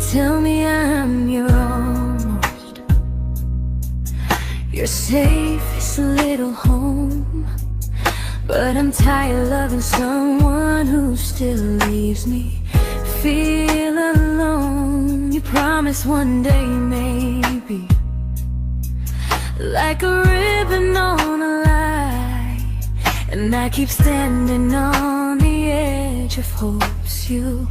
tell me I'm your almost, your safest little home. But I'm tired loving someone who still leaves me feel alone. You promise one day maybe, like a ribbon on a line, and I keep standing on the edge of hopes you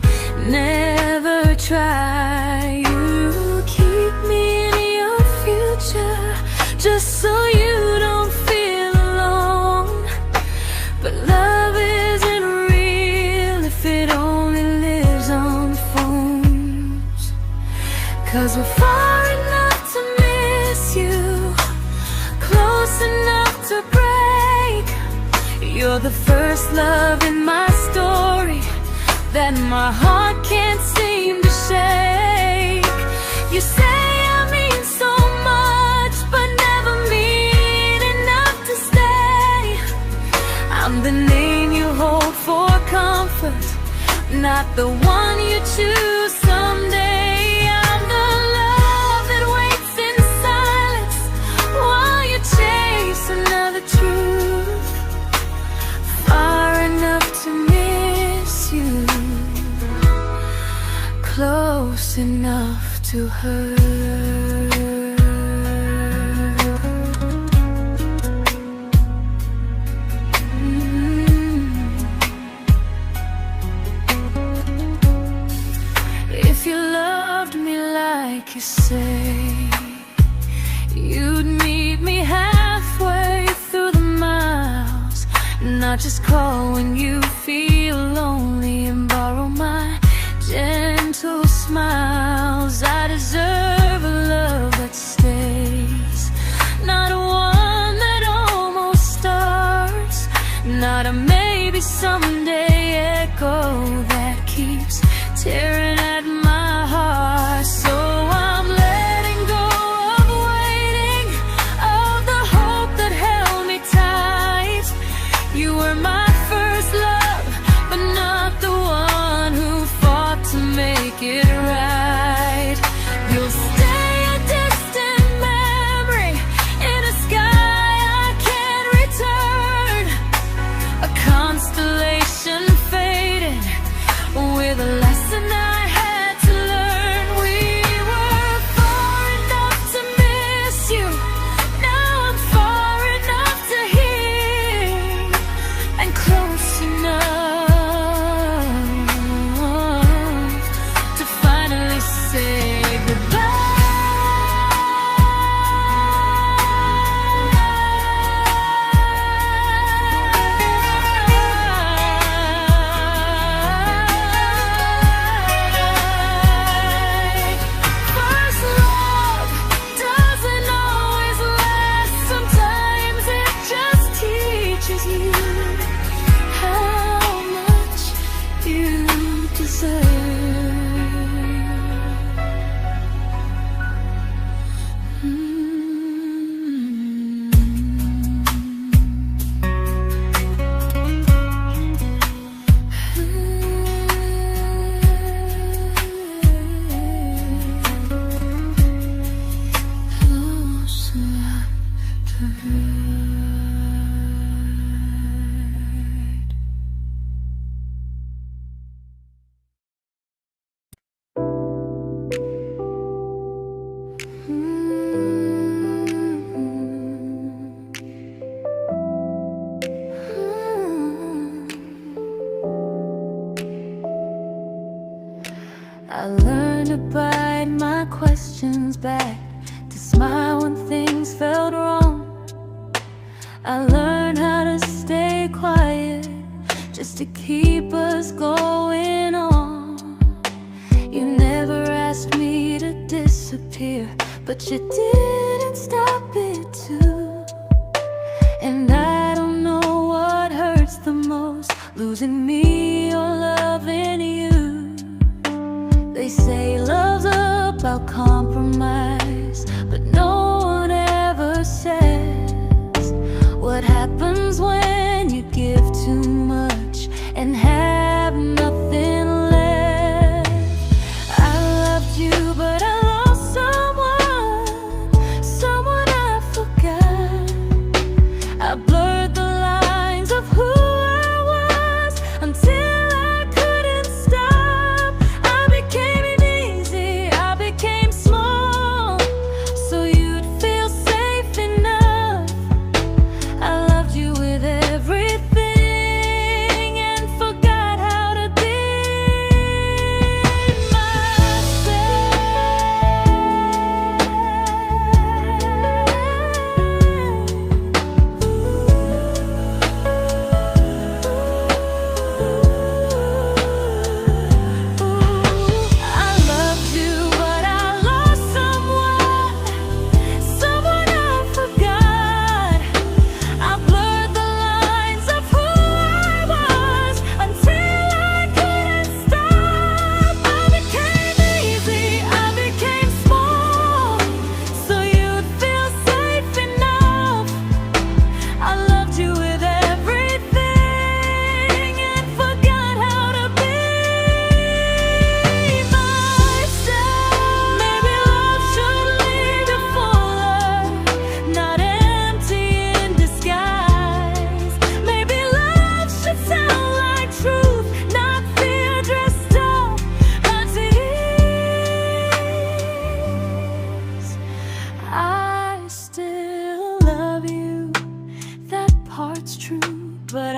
never try. You keep me in your future just so you don't feel alone. But love isn't real if it only lives on the phones. 'Cause we're far enough to miss you, close enough to break. You're the first love in my story that my heart can't seem to shake. You say I mean so much, but never mean enough to stay. I'm the name you hold for comfort, not the one you choose someday. I'm the love that waits in silence while you chase another truth. Far enough to miss you, close enough to hurt. If you loved me like you say, you'd meet me halfway through the miles, not just call when you feel lonely and borrow my gentle smiles. I deserve a love that stays, not one that almost starts, not a maybe someday echo that keeps tearing at my heart. So I'm letting go of waiting, of the hope that held me tight. You were my first love, but not the one who fought to make it right. You'll stay a distant memory in a sky I can't return, a constellation faded with a lesson I had to learn. We were far enough to miss you, now I'm far enough to hear, and close enough to finally say goodbye. First love doesn't always last, sometimes it just teaches you how much you deserve. Close enough to hurt. I learned to bite my questions back, to smile when things felt wrong. I learned how to stay quiet just to keep us going on. You never asked me to disappear, but you didn't stop it too. And I don't know what hurts the most, losing me or loving you. They say love's about compromise, but no one ever says what happens when you give too much and have nothing left. I loved you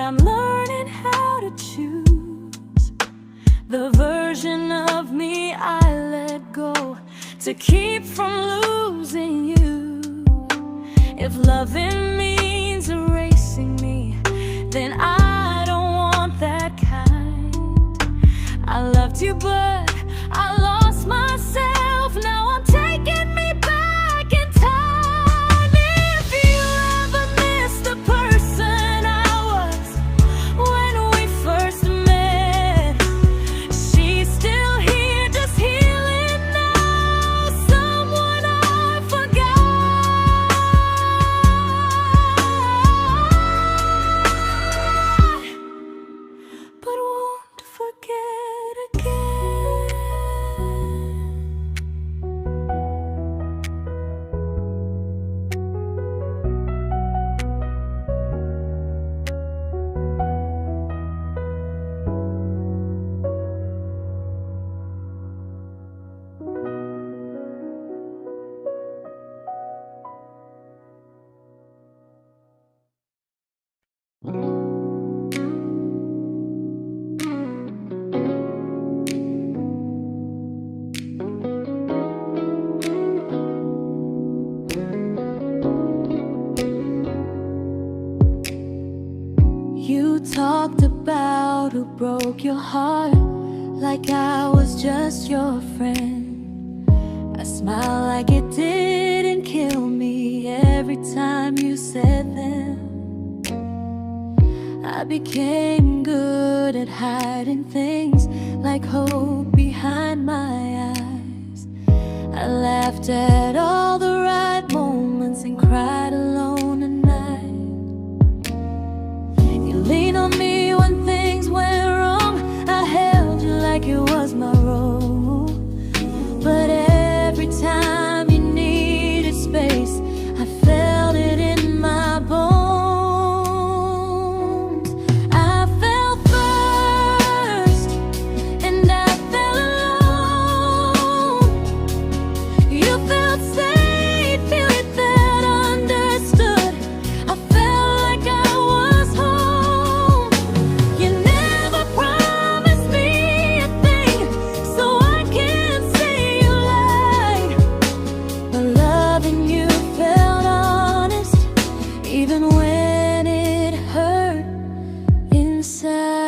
I'm learning how to choose the version of me I let go to keep from losing you. If loving means erasing me, then I don't want that kind. I loved you, but I lost myself. Now I'm taking me back in time. If you ever miss the person I was when we first met, she's still here, just healing now. Someone I forgot, but won't forget again. You talked about who broke your heart, like I was just your friend. I smiled like it didn't kill me every time you said them. I became good at hiding things like hope behind my eyes. I laughed at all the right moments and cried alone at night. You leaned on me when things went wrong. I held you like it was my role. But every time you needed space, I felt it in my bones. I fell first, and I fell alone. You felt safe, you felt understood. I felt like I was home. You never promised me a thing, so I can't say you lied. But loving you felt honest, even when it hurt inside.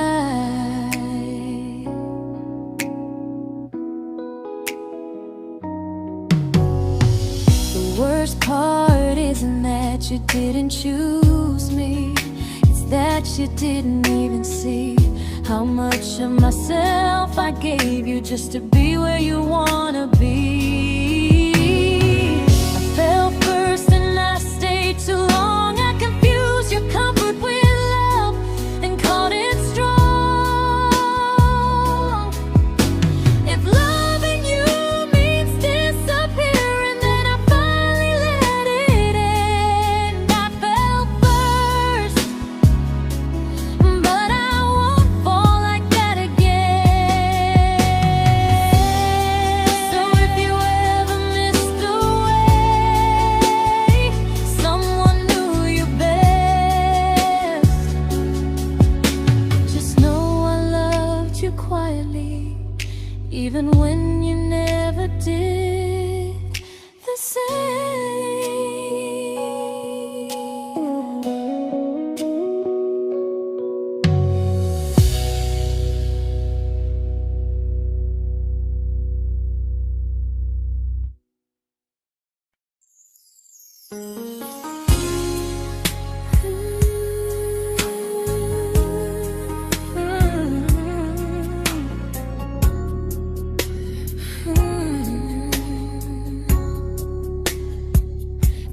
The worst part isn't that you didn't choose me, it's that you didn't even see how much of myself I gave you just to be where you wanna be. I fell first and I stayed too long. I confused your comfort with love and called it strong. If loving you means disappearing, then I finally let it end. I fell first, but I won't fall like that again. So if you ever missed the way someone knew you best, just know I loved you quietly, even when you never did the same.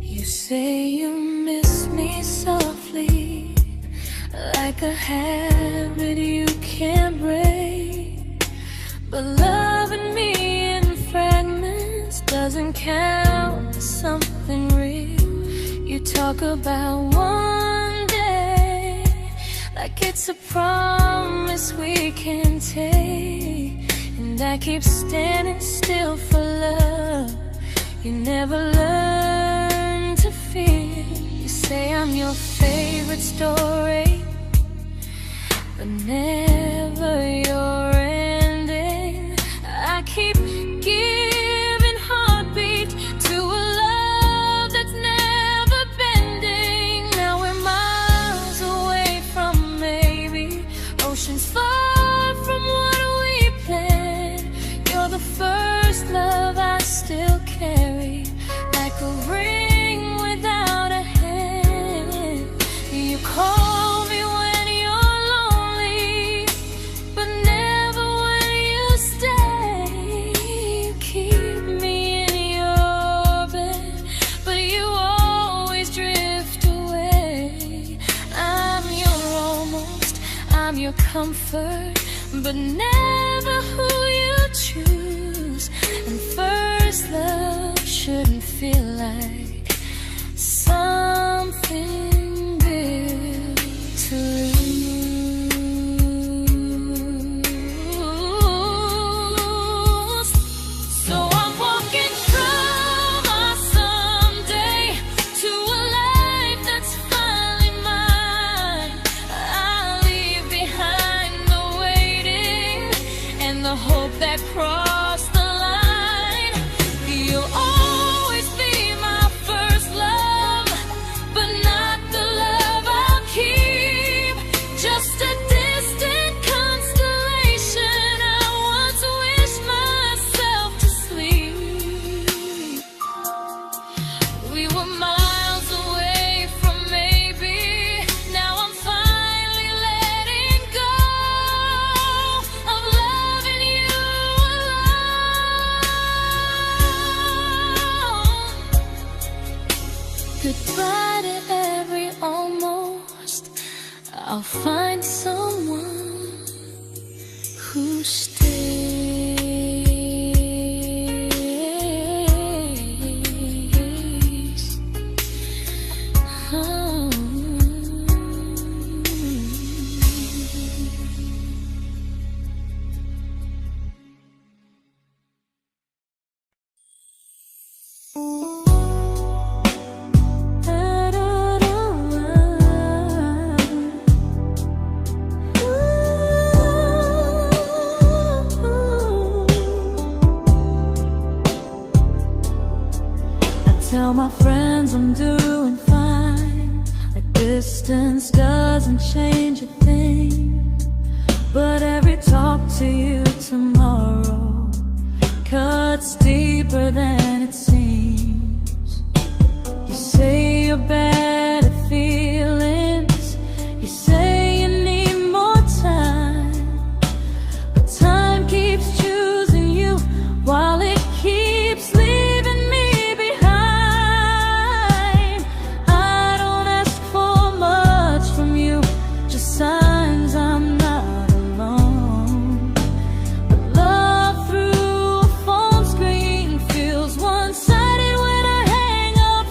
You say you miss me softly, like a habit you can't break. But loving me in fragments doesn't count as something real. You talk about one day like it's a promise we can take, and I keep standing still for love. You never learn to feel. You say I'm your favorite story, but never your ending. I keep giving heartbeat to a love that's never bending. Now we're miles away from maybe, oceans far from what we planned. You're the first love I still carry, like a ring without a hand. You call me when you're lonely, but never when you stay. You keep me in your bed, but you always drift away. I'm your almost, I'm your comfort, but never who you choose. And first love shouldn't feel like something built to lose. So I'm walking through my someday to a life that's finally mine. I'll leave behind the waiting and the hope that crossed the line. You'll always be my first love, but not the love I'll keep. Just a distant constellation I once wished myself to sleep. We were miles away from maybe, now I'm finally letting go of loving you alone. Goodbye to every almost, I'll find someone who stays. Oh. Tell my friends I'm doing fine, like distance doesn't change a thing. But every talk to you tomorrow cuts deeper than it seems. You say you're bad at feelings, you say you need more time, but time keeps choosing you while it keeps leaving me behind. I don't ask for much from you, just signs I'm not alone. But love through a phone screen feels one-sided when I hang up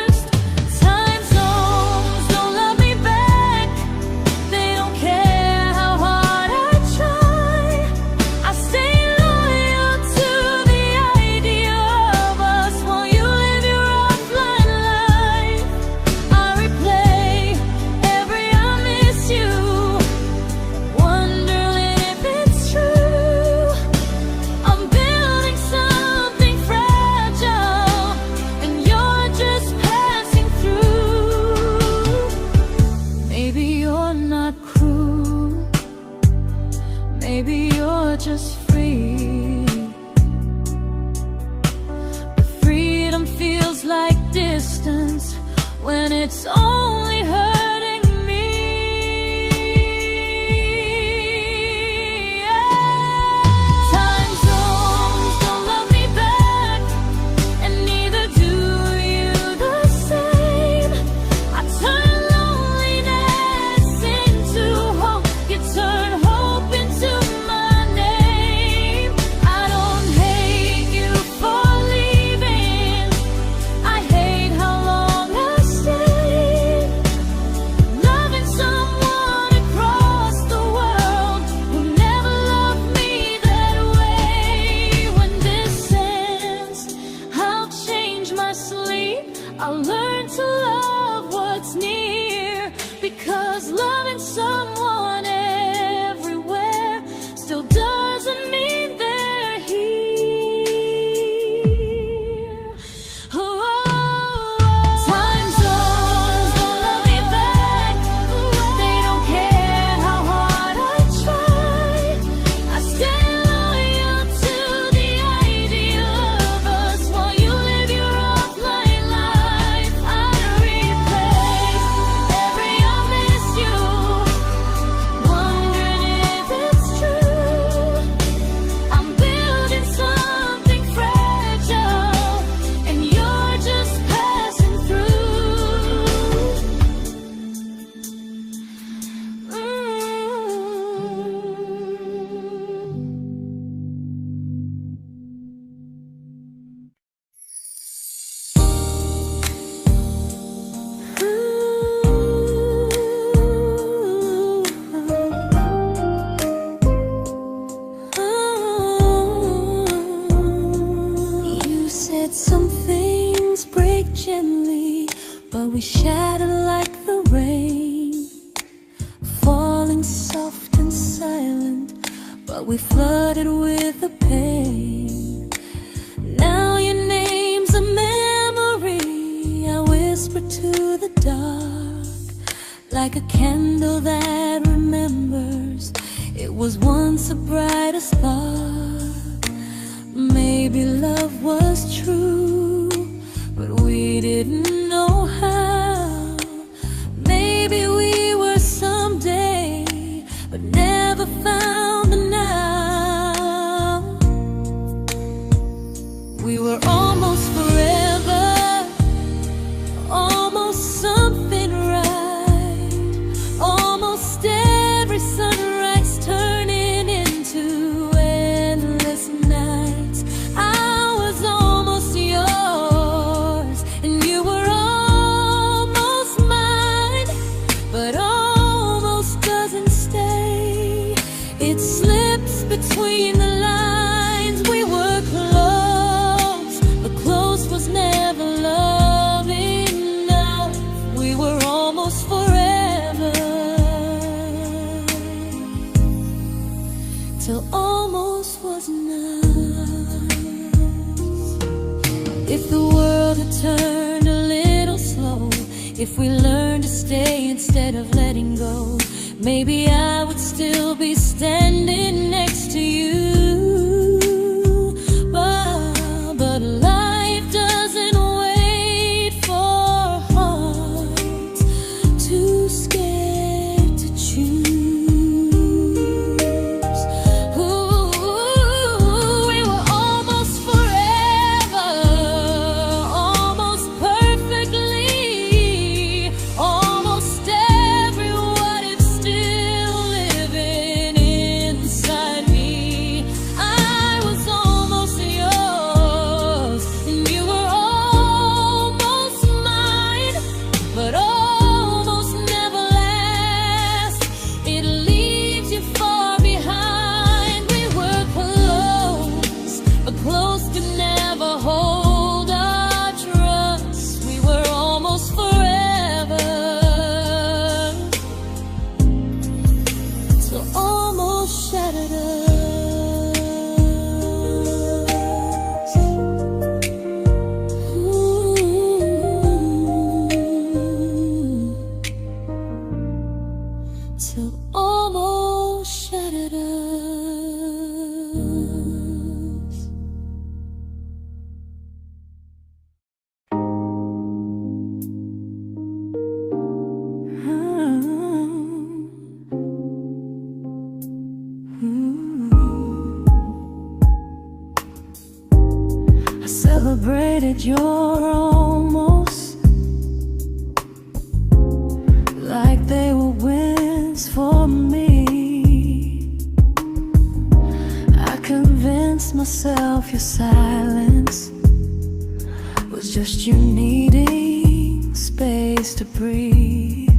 first. Time zones don't love me back, they don't care how hard I try. I stay loyal to the idea of us while you live your offline life. I replay every I miss you, wondering if it's true. I'm building something fragile, and you're just passing through. Maybe you're not cruel, maybe you're just free. But freedom feels like distance when it's only hurting me. Time zones don't love me back, and neither do you the same. I turn loneliness into hope, you turn hope into my name. I don't hate you for leaving, I hate how long I stayed. we shattered like the rain, falling soft and silent, but we flooded with the pain. Now your name's a memory I whisper to the dark, like a candle that remembers it was once a brighter spark. Maybe love was true, but we didn't know how. Maybe we were someday, but never found the now. We were almost forever, almost something right, almost every sunrise turning into endless nights. I was almost yours, and you were almost mine, but almost doesn't stay. It slips between the lines. We were close, but close was never love enough. We were almost forever, till almost was enough. If the world had turned a little slow, if we learned to stay instead of letting go, maybe I would still be standing next to you. But life doesn't wait for hearts too scared to choose. Ooh, we were almost forever, almost perfectly, almost every what if still living inside me. I was almost yours, and you were almost mine, but almost never lasts. It leaves you far behind. We were close, but close could never hold our trust. We were almost forever, till almost shattered us. Ooh, till almost shattered us. I celebrated your almost like they were wins for me. I convinced myself your silence was just you needing space to breathe.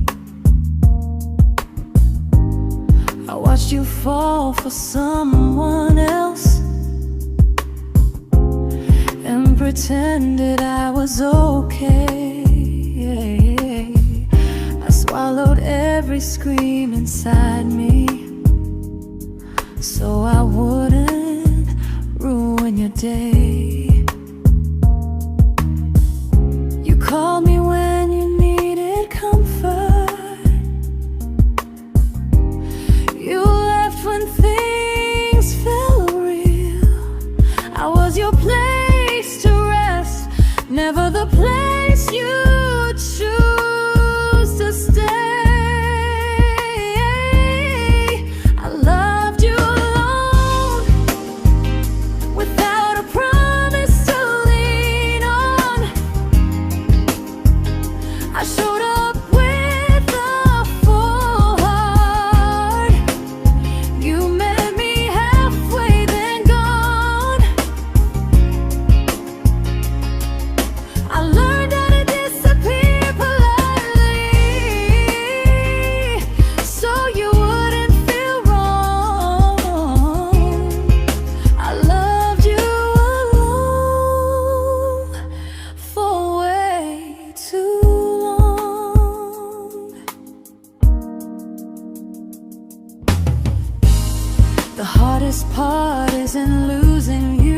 I watched you fall for someone else and pretended I was okay. I swallowed every scream inside me so I wouldn't ruin your day. You called me when you needed comfort. You left when things felt real. I was your place to rest, never the place you choose to stay. I loved you alone, without a promise to lean on. I showed up with a full heart. You met me halfway, then gone. I learned how to disappear heart isn't losing you,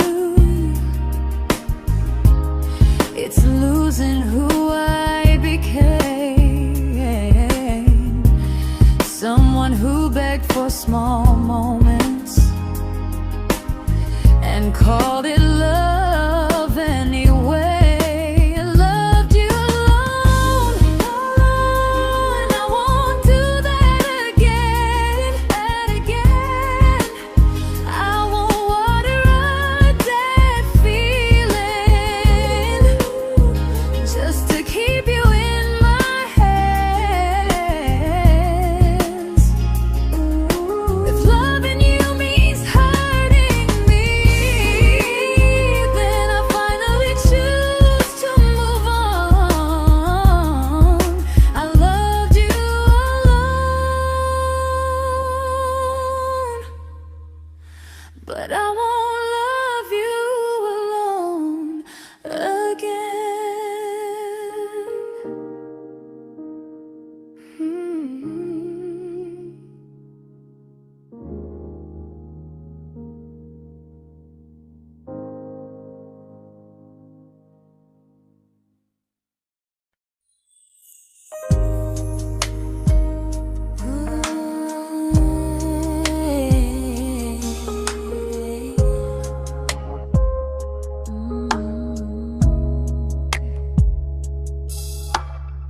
it's losing who I became. Someone who begged for small moments and called it love anyway. Loved you alone, and I won't do that again, and again. I won't water a dead feeling just to keep you in my hands. If loving you means hurting me, then I finally choose to move on. I loved you alone, but I won't love you alone again.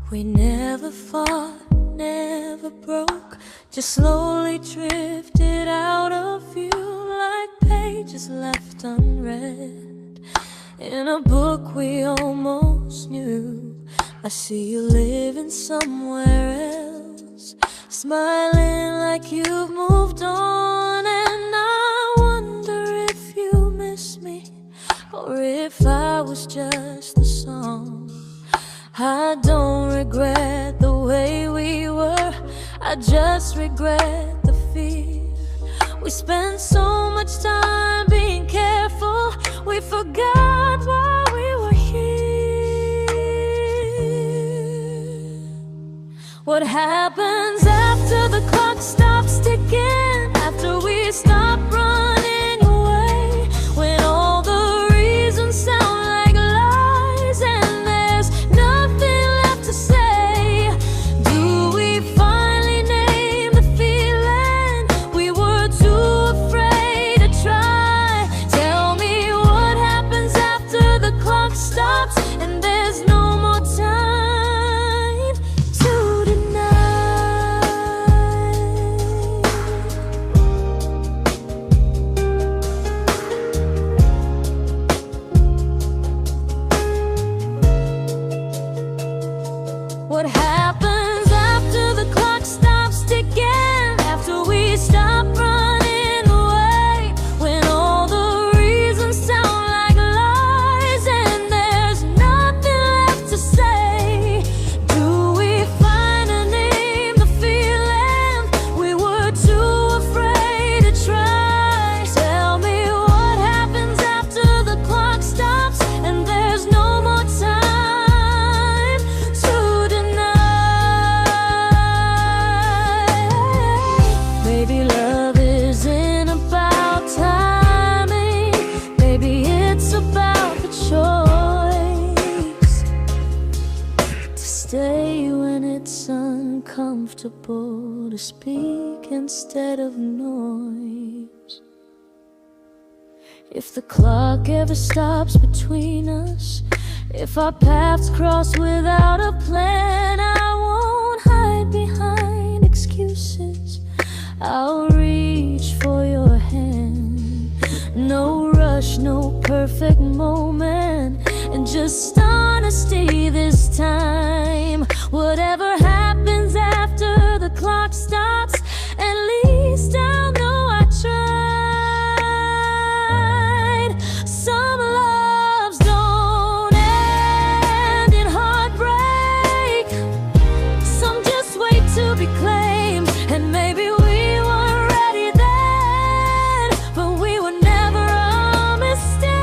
We never fought, never broke, just slowly drifted out of view like pages left unread in a book we almost knew. I see you living somewhere else, smiling like you've moved on, and I wonder if you miss me or if I was just a song. I don't regret the way we were, I just regret the fear. We spent so much time being careful, we forgot why we were here. What happens after the clock stops ticking, after we stop running away, when all the reasons sound like lies and there's nothing left to say? Do we finally name the feeling we were too afraid to try? Tell me what happens after the clock stops and there's no more time to deny. What happens after the clock stops ticking, after we stop running away, when all the reasons sound like lies and there's nothing left to say? Do we finally name the feeling we were too afraid to try? Tell me what happens after the clock stops and there's no more time to deny. Maybe love isn't about timing, maybe it's about the choice to stay when it's uncomfortable, to speak instead of noise. If the clock ever stops between us, if our paths cross without a plan, I won't hide behind excuses, I'll reach for your hand. No rush, no perfect moment, and just honesty this time. Whatever happens after the clock stops, at least I'll know I tried. Some loves don't end in heartbreak, some just wait to be claimed, and maybe we weren't ready then, but we were never a mistake.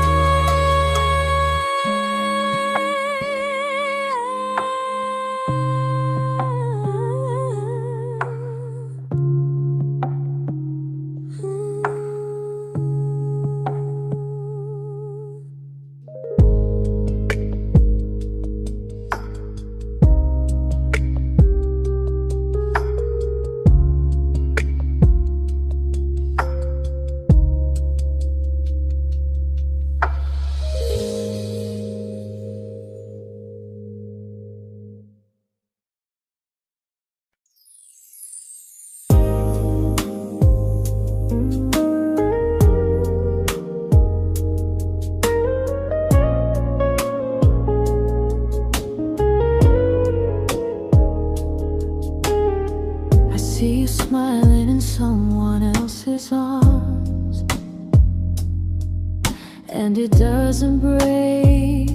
and it doesn't break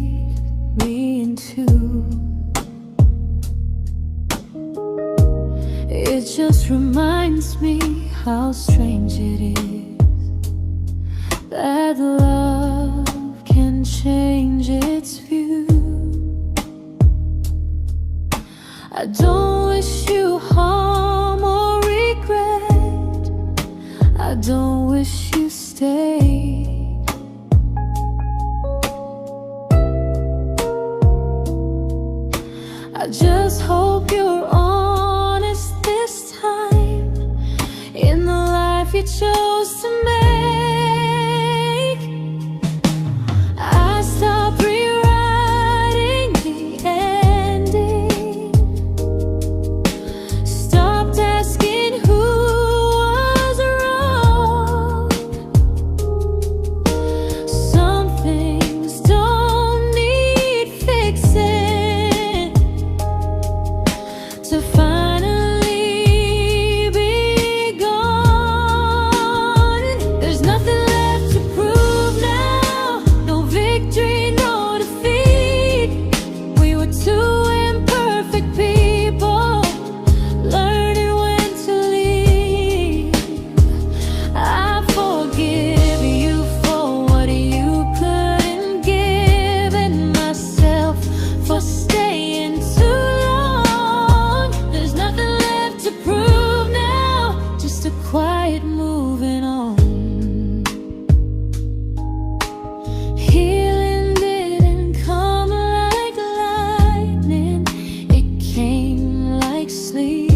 me in two. It just reminds me how strange it is that love can change its view. I don't wish you harm or regret. I don't wish you stay. I just hope you're honest this time in the life you chose to make. I stopped rewriting the ending, stopped asking who was wrong. Some things don't need fixing to finally be gone. There's nothing left to prove now, no victory, no defeat. We were two imperfect people, learning when to leave. I forgive you for what you couldn't give, and myself for staying too long. There's nothing left to prove now, just a quiet moving on. Healing didn't come like lightning, it came like sleep.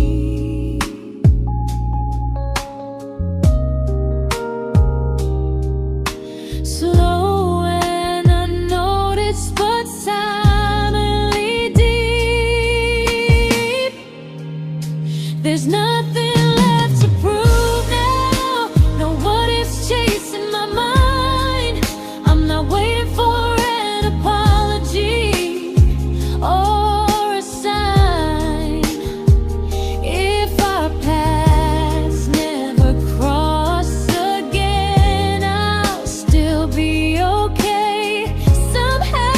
Slow and unnoticed, but silently deep. There's nothing left to prove now, no what ifs chasing my mind. I'm not waiting for an apology or a sign. If our paths never cross again, I'll still be okay somehow.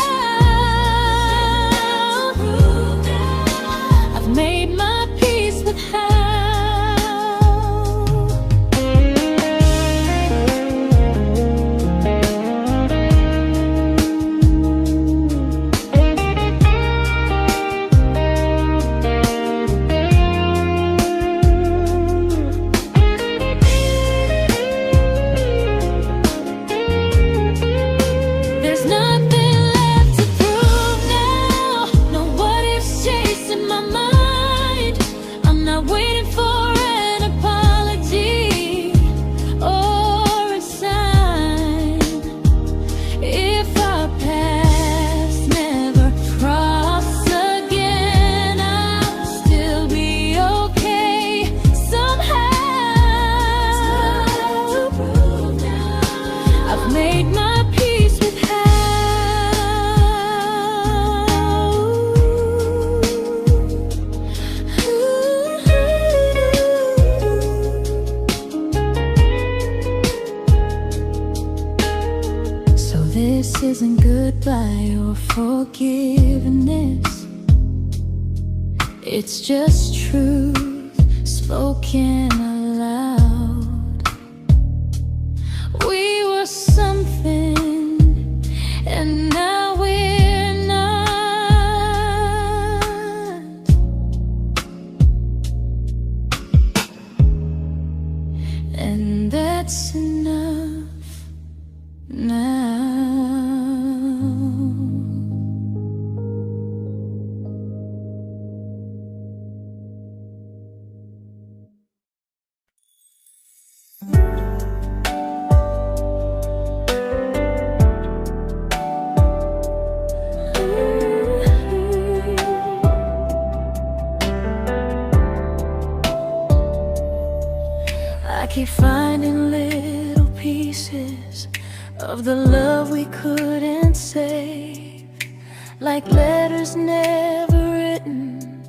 I've made my peace with how. There's nothing left to prove now, no what ifs chasing my mind. I'm not waiting for an apology or a sign. If our paths never cross again, I'll still be okay somehow. I've made my peace with how. So this isn't goodbye or forgiveness, it's just truth spoken aloud. We were something, and now we're not. And that's enough now. I keep finding little pieces of the love we couldn't save, like letters never written,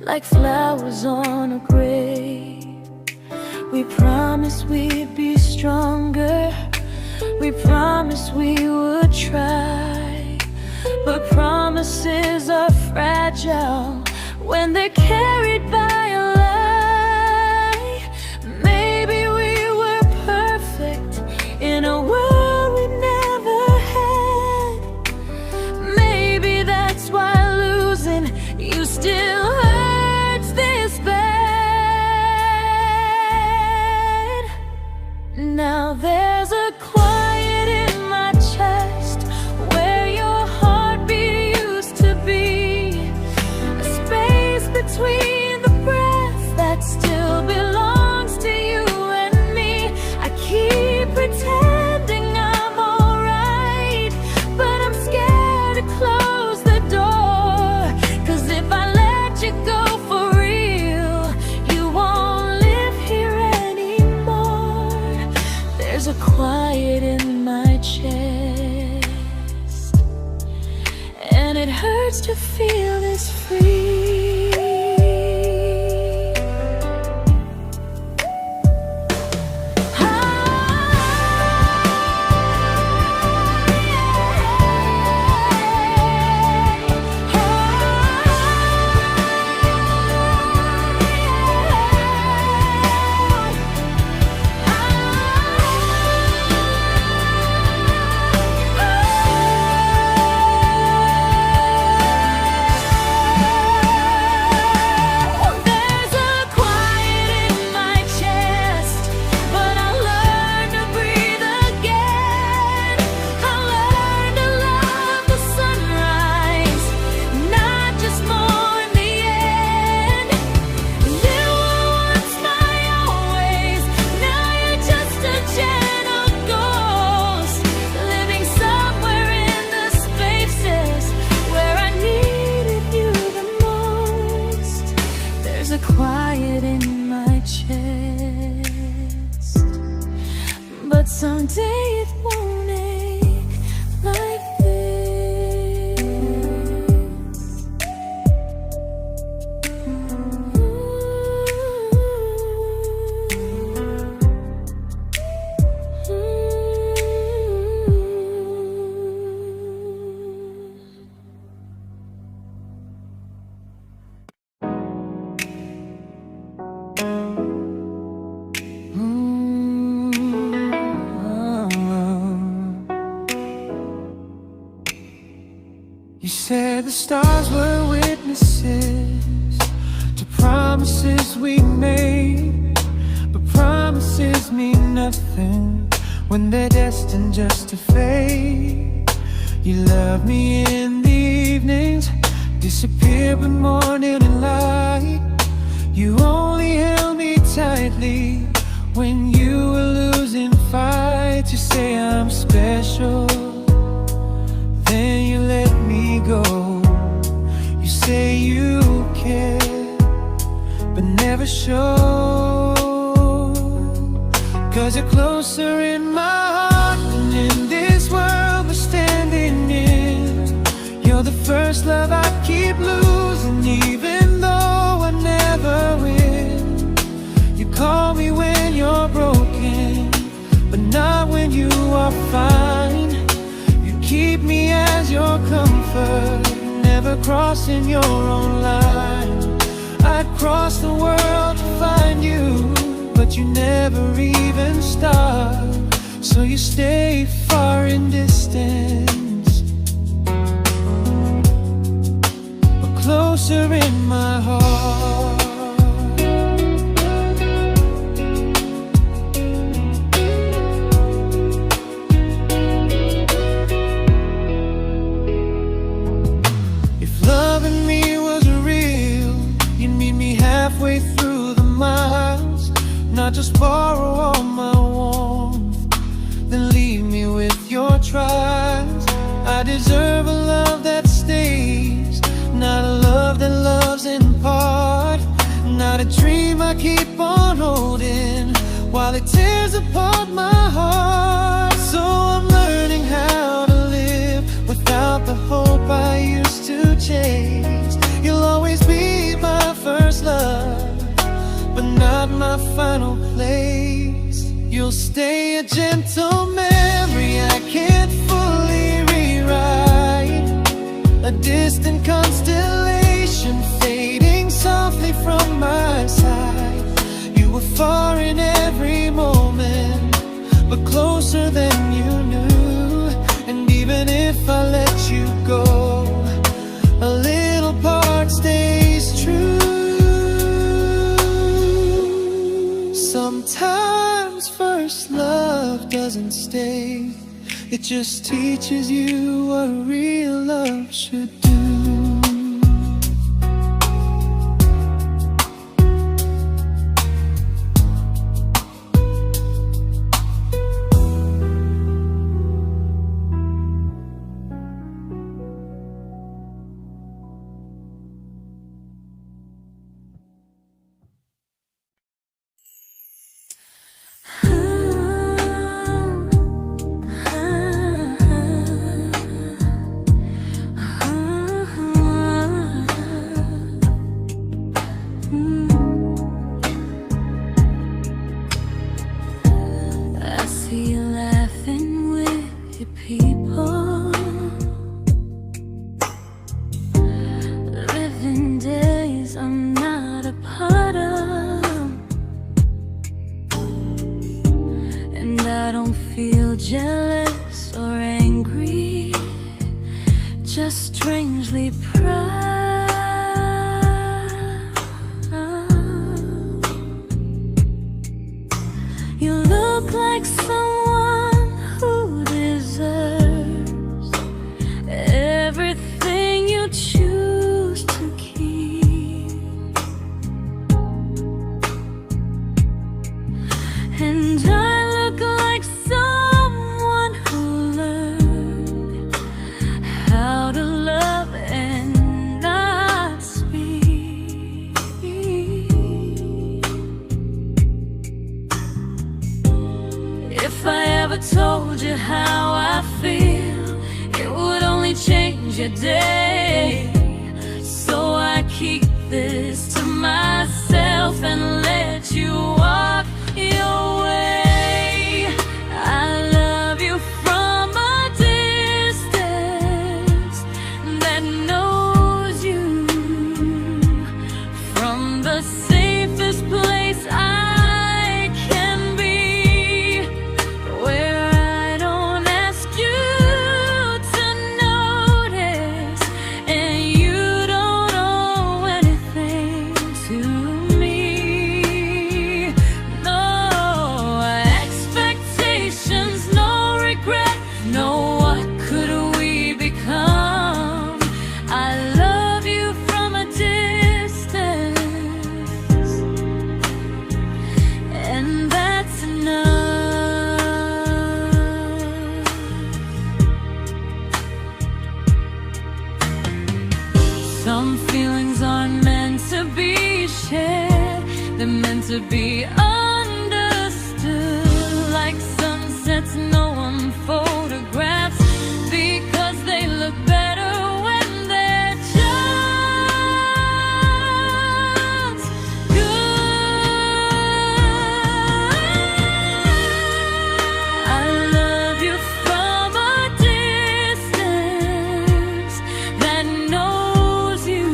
like flowers on a grave. We promised we'd be stronger, We promised we would try, but promises are fragile when they're carried by a lie. Maybe we were perfect in a world we never had. Maybe that's why losing you still hurts this bad. Now there's a quiet in my chest where your heartbeat used to be, a space between the breath that still belongs to you and me. I keep pretending I'm alright, but I'm scared to close the door. 'Cause if I let you go for real, you won't live here anymore. There's a quiet in my chest, and it hurts to feel this free. There's a quiet in my chest, but someday it won't ache like this. You said the stars were witnesses to promises we made, but promises mean nothing when they're destined just to fade. You love me in the evenings, disappear when morning and light. You only held me tightly when you were losing fights. You say I'm special, then you let me go. You say you care, but never show. 'Cause you're closer in my heart than in this world we're standing in. You're the first love I keep losing, even though I never win. You call me when you're broken, but not when you are fine. Keep me as your comfort, never crossing your own line. I'd cross the world to find you, but you never even start. So you stay far in distance, but closer in my heart. Halfway through the miles, not just borrow all my warmth, then leave me with your trials. I deserve a love that stays, not a love that loves in part. Not a dream I keep on holding while it tears apart my heart. So I'm learning how to live without the hope I used to chase. You'll always be my first love, but not my final place. You'll stay a gentle memory distant constellation fading softly from my side. You were far in every moment, but closer than you knew. And even if I let you go, a little part stays true. Sometimes first love doesn't stay, it just teaches you what real love should do. Jealous or angry, just strangely proud. You look like someone who deserves everything you choose to keep. And I look like someone who learned how to love and not speak. If I ever told you how I feel, it would only change your day. So I keep this to myself and let you walk your way. I love you from a distance that knows you, from the safest place I can be, where I don't ask you to notice and you don't owe anything to me. No expectations, no regret, no what could we become. I love you from a distance, and that's enough. Some feelings aren't meant to be shared, they're meant to be understood. Like sunsets no one photographs, because they look better when they're just good. I love you from a distance that knows you,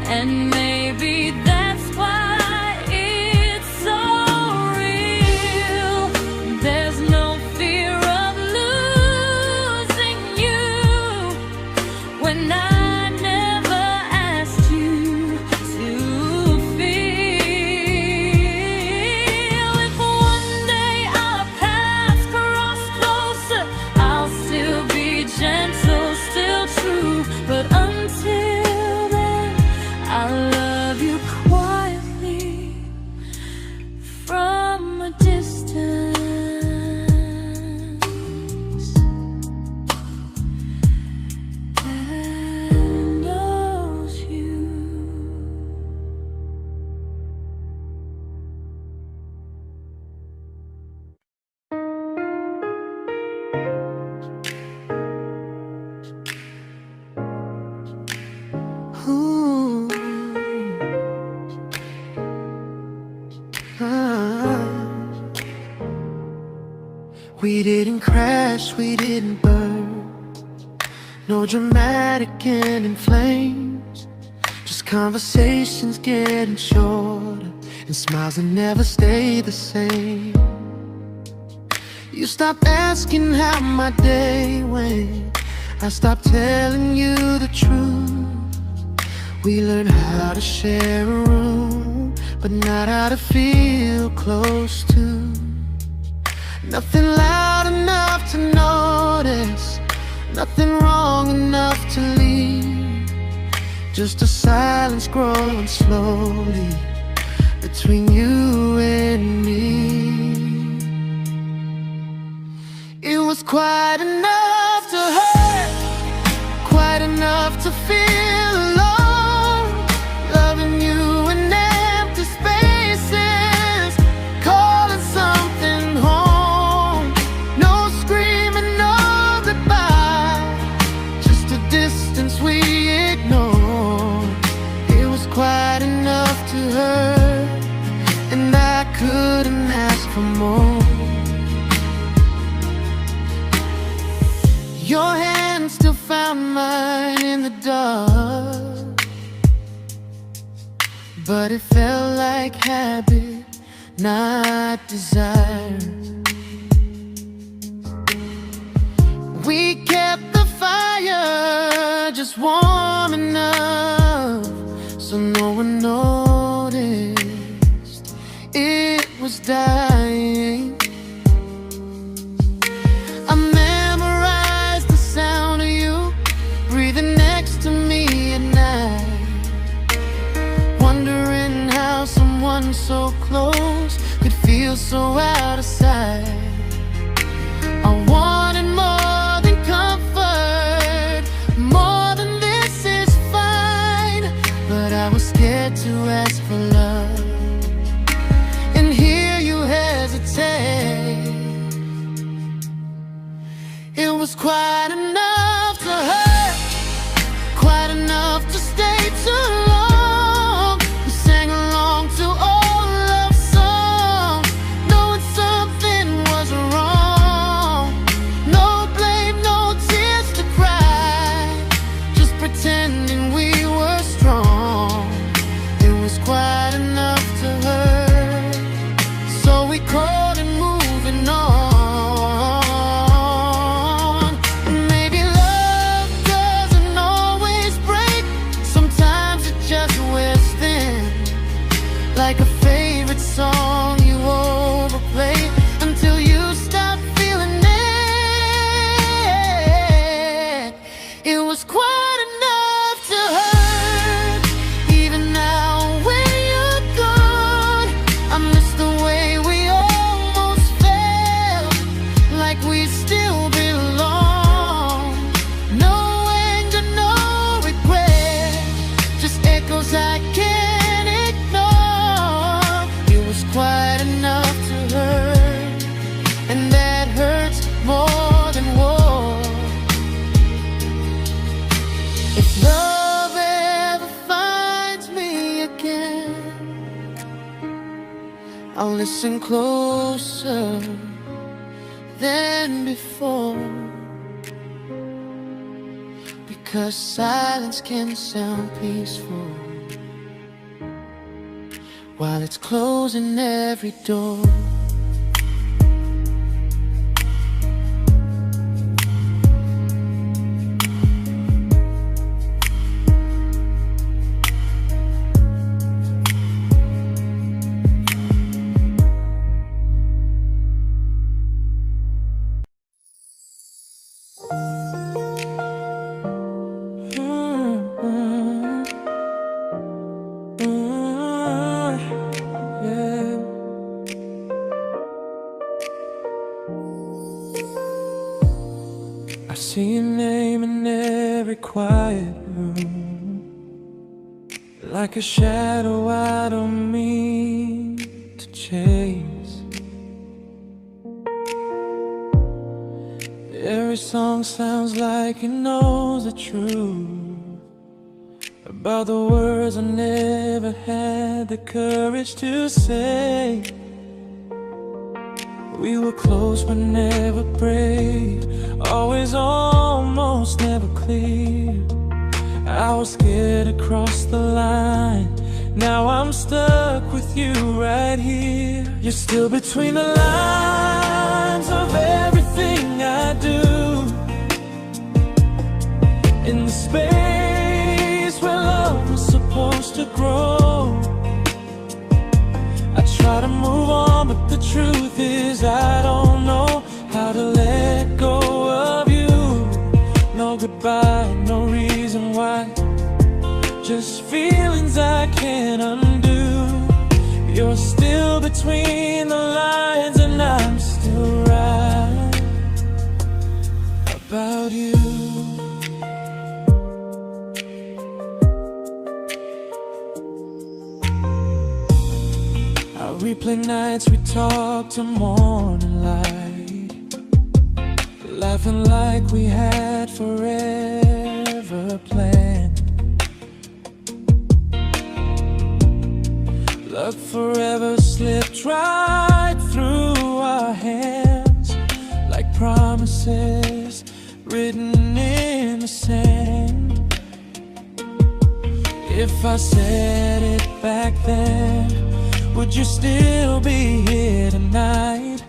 and maybe that's why it's so real. There's no fear of losing you when I never asked you to feel. If one day our paths cross closer, I'll still be gentle, still true. But until then, I love you quietly from a distance that knows you. Ooh. Ah. We didn't crash, we didn't burn. No dramatic ending flames, just conversations getting shorter, and smiles that never stay the same. You stopped asking how my day went, I stopped telling you the truth. We learned how to share a room, but not how to feel close to. Nothing loud enough to notice, nothing wrong enough to leave. Just a silence growing slowly between you and me. It was quite enough to hurt, quite enough to feel alone. Loving you in empty spaces, calling something home. No screaming, no goodbye, just a distance we ignored. It was quite enough to hurt, and I couldn't ask for more. Your hand still found mine in the dark, but it felt like habit, not desire. We kept the fire just warm enough so no one noticed it was dying. I memorized the sound of you breathing next to me at night, wondering how someone so close could feel so out of sight. I wanted more than comfort, more than this is fine, but I was scared to ask for love, and here you hesitate. It was quite enough to hurt, quite enough to stay too long. We sang along to old love songs, knowing something was wrong. No blame, no tears to cry, just pretending we were strong. It was quite enough to hurt, so we called it moving on. Like a favorite song you overplay until you stop feeling it. It was quite enough to hurt. Even now when you're gone, I miss the way we almost felt, like we still belong. No anger, no regret, just echoes I can't ignore. Quite enough to hurt, and that hurts more than war. If love ever finds me again, I'll listen closer than before, because silence can sound peaceful while it's closing every door. I see your name in every quiet room, like a shadow I don't mean to chase. Every song sounds like it knows the truth about the words I never had the courage to say. We were close but never brave, always almost, never close. clear. I was scared to cross the line. Now I'm stuck with you right here. You're still between the lines of everything I do. In the space where love was supposed to grow. I try to move on, but the truth is I don't know how to let go of you. No goodbye, no reason why. Just feelings I can't undo. You're still between the lines, and I'm still right about you. I replay nights we talk till morning light, laughing like we had forever planned. Luck forever slipped right through our hands, like promises written in the sand. If I said it back then, would you still be here tonight?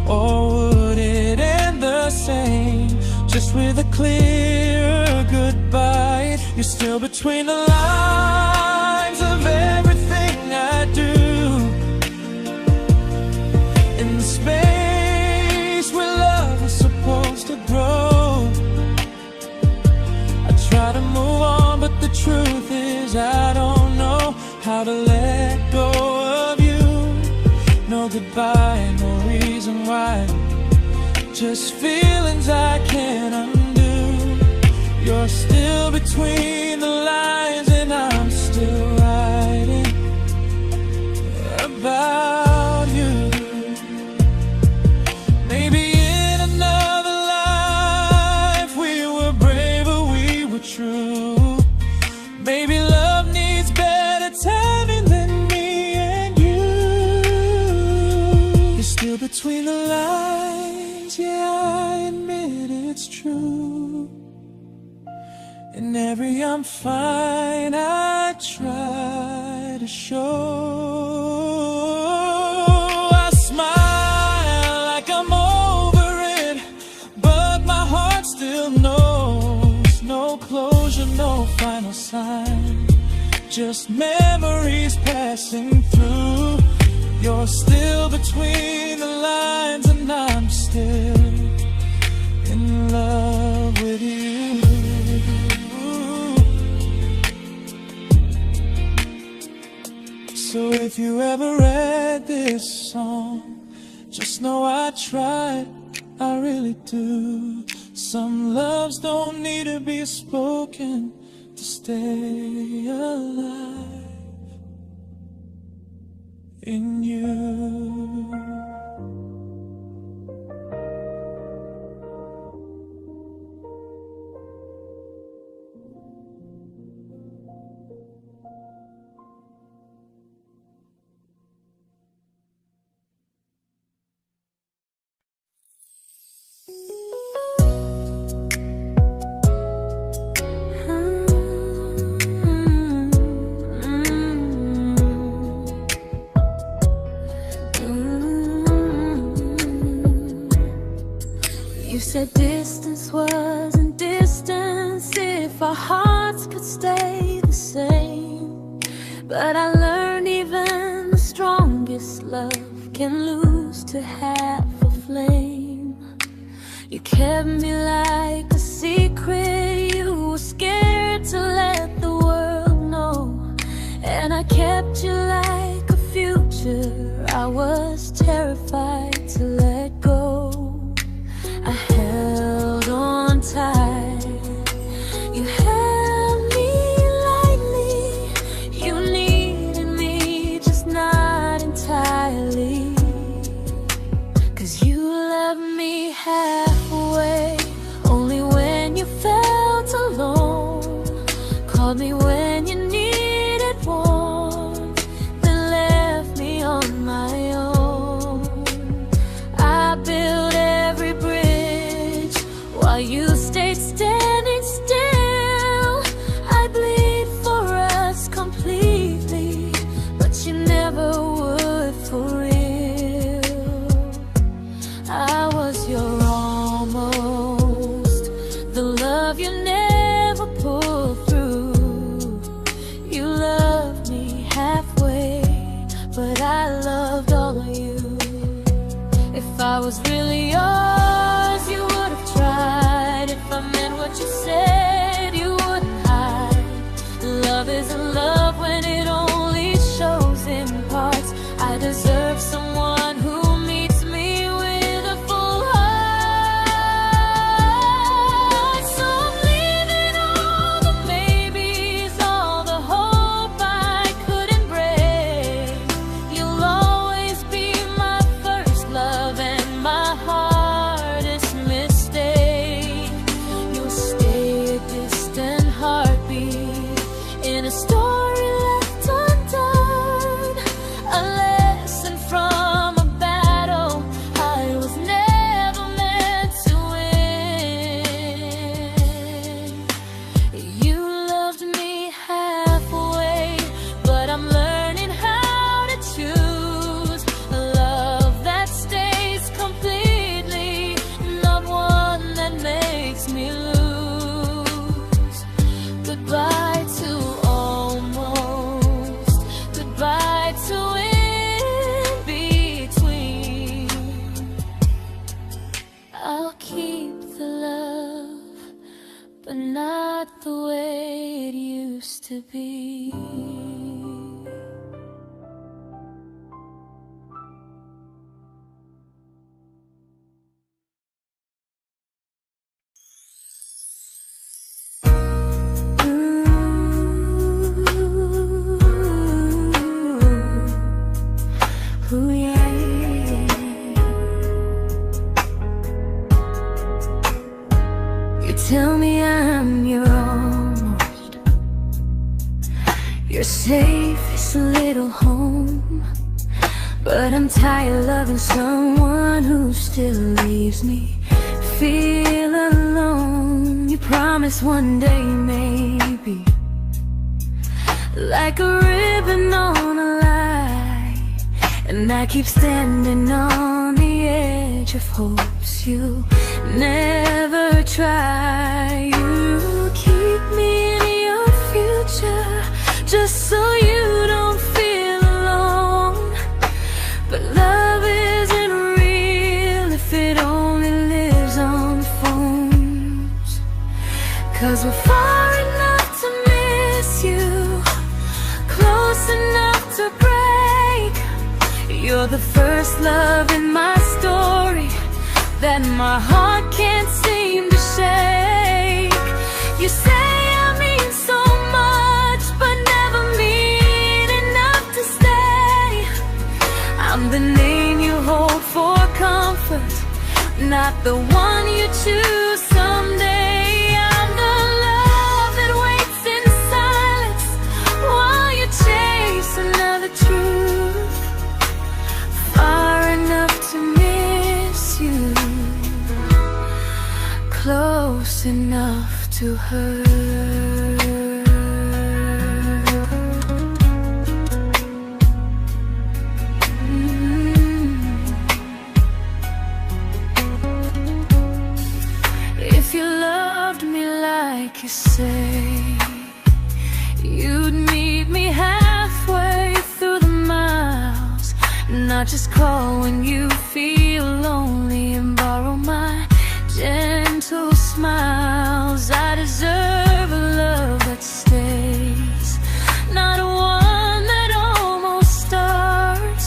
Or would it end the same, just with a clear goodbye? You're still between the lines of everything I do. In the space where love was supposed to grow. I try to move on, but the truth is I don't know how to let go of you. No goodbye, no reason why. Just feelings I can't undo. You're still between the lines, and I'm still writing about you. Maybe in another life we were braver, we were true. Maybe love needs better timing than me and you. You're still between the lines, yeah, I admit it's true. In every I'm fine I try to show. I smile like I'm over it, but my heart still knows. No closure, no final sign, just memories passing through. You're still between the lines, and I'm still in love with you. So if you ever read this song, just know I tried, I really do. Some loves don't need to be spoken to stay alive in you. You said distance wasn't distance if our hearts could stay the same. But I learned even the strongest love can lose to half a flame. You kept me like a secret you were scared to let the world know. And I kept you like a future I was terrified to let go. I held on tight, you held me lightly. You needed me, just not entirely. 'Cause you loved me halfway, only when you felt alone. Called me when you needed warmth, then left me on my own. I built every bridge while you stayed standing still. love you never pulled through. You loved me halfway, but I loved all of you. If I was really yours, you would have tried. If I meant what you said, you wouldn't hide. Love isn't love when it only shows in parts. I deserve someone who meets me with a full heart. So I'm leaving all the maybes, all the hope I couldn't break. You'll always be my first love and my hardest mistake. You'll stay a distant heartbeat in a story left undone, a lesson from a battle I was never meant to win. You loved me halfway, but I'm learning how to choose a love that stays completely, not one that makes me lose. Goodbye to almost, goodbye to in between. I'll keep the love, but not the way it used to be. Ooh, yeah, yeah. You tell me I'm your almost, your safest little home, but I'm tired loving someone who still leaves me feel alone. You promise one day maybe, like a ribbon on a line, and I keep standing on the edge of hopes you never try. You keep me in your future just so you don't feel alone. But love isn't real if it only lives on phones. 'Cause we're far enough to miss you, close enough to break. You're the first love in my story that my heart can't seem to shake. You say I mean so much, but never mean enough to stay. I'm the name you hold for comfort, not the one you choose someday. I'm the love that waits in silence while you chase another truth. Far enough to miss you, close enough to hurt. If you loved me like you say, you'd meet me halfway through the miles, not just call when you feel lonely and borrow my gentle smiles. I deserve a love that stays, not one that almost starts,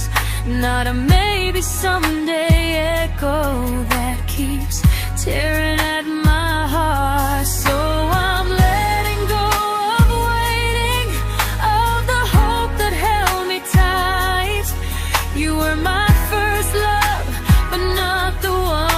not a maybe someday echo that keeps tearing at my heart. So I'm letting go of waiting, of the hope that held me tight. You were my first love, but not the one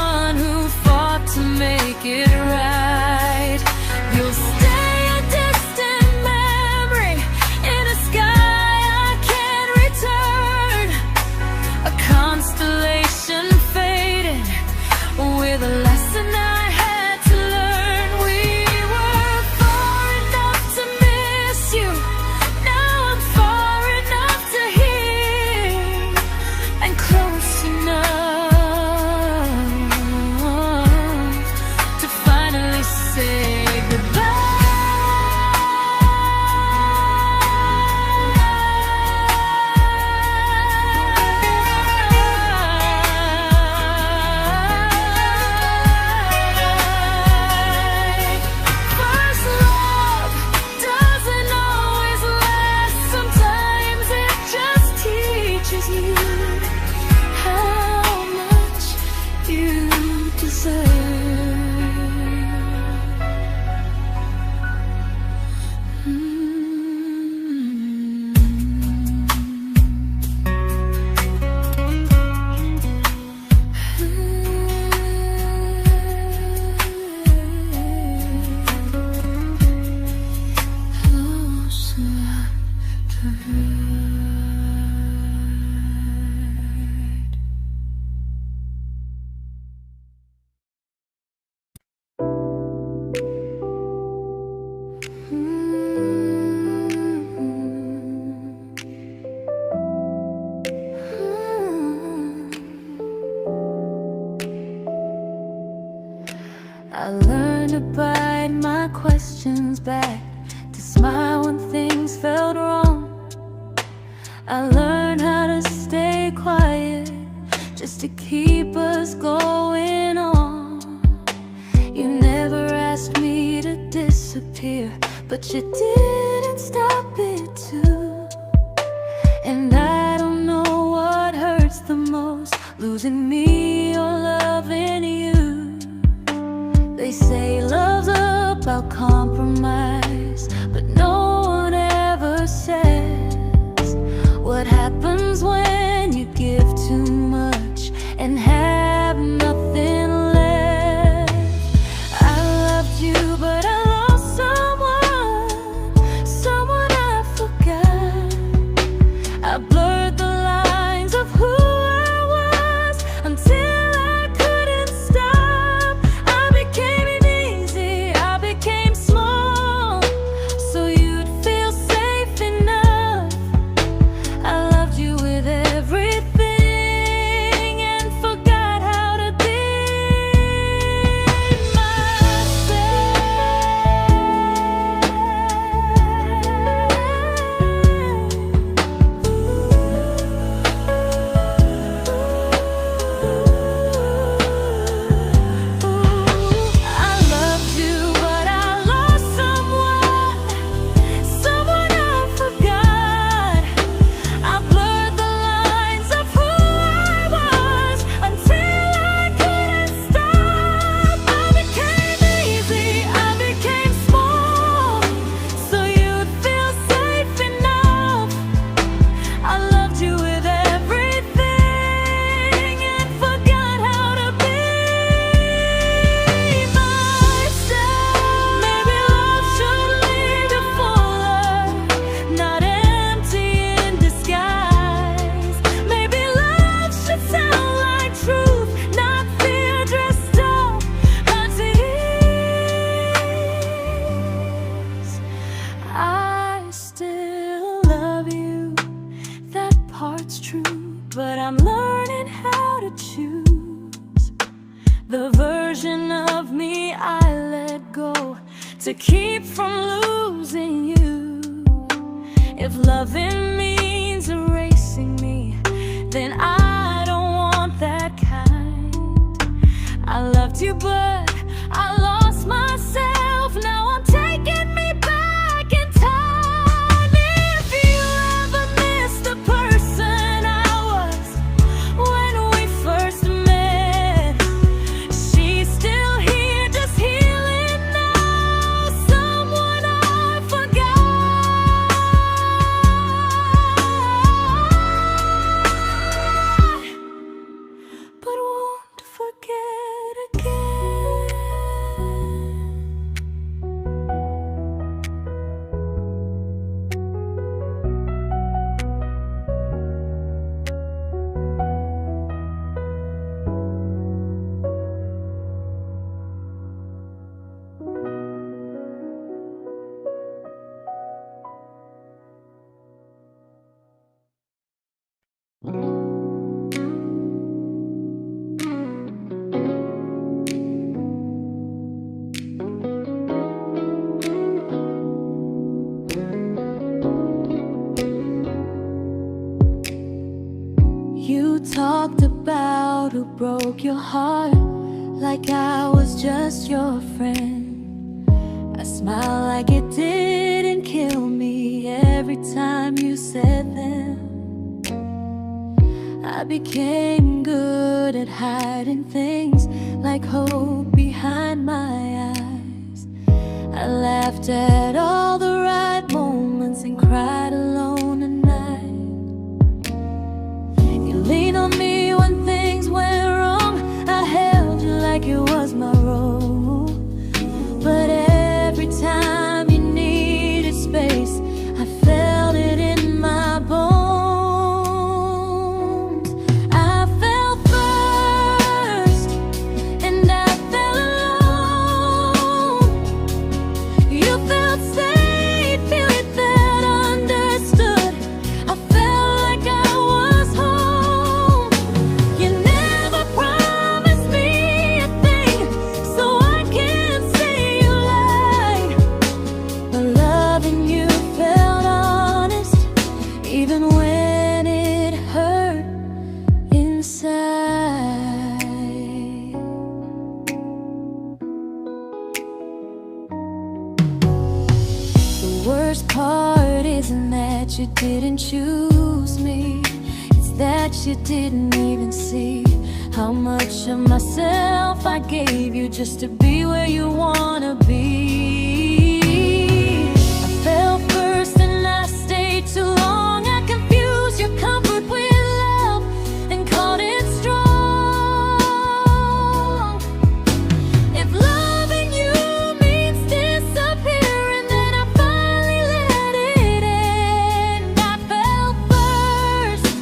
I learned to bite my questions back, to smile when things felt wrong. I learned how to stay quiet, just to keep us going on. You never asked me to disappear, but you didn't stop it too. And I don't know what hurts the most, losing me or loving you. They say love's about compromise, but no one ever says what happens when you give too much and have nothing left. I loved you, but I lost someone I forgot. I blurred the lines of who I was until I couldn't stop. I became easy, I became small, so you'd feel safe enough. I loved you with everything and forgot how to be I loved you, but I lost someone I forgot. I blurred the lines of who I was until I couldn't stop. I became easy, I became small, so you'd feel safe enough. I loved you with everything and forgot how to be myself. Maybe love should lead you fuller, not empty in disguise. Maybe love should sound like truth, not fear dressed up as ease. I still love you, that part's true, but I'm learning how to choose the version of me I let go to keep from losing you. If loving means erasing me, then I don't want that kind. I loved you, but I lost myself. Now I'm taking me back in time. If you ever missed the person I was when we first met, she's still here, just healing now. Someone I forgot, but won't forget again. You talked about who broke your heart, like I was just your friend. I smile like it didn't kill me every time you said them. I became good at hiding things like hope behind my eyes. I laughed at all the right moments and cried alone at night. You leaned on me when things went wrong. I held you like it was my role. But every time you needed space, I felt it in my bones. I fell first, and I fell alone. You felt safe. worst part isn't that you didn't choose me, it's that you didn't even see how much of myself I gave you just to be where you wanna be. I fell first and I stayed too long. I confused your comfort with love and called it strong. If loving you means disappearing, then I finally let it end. I fell first,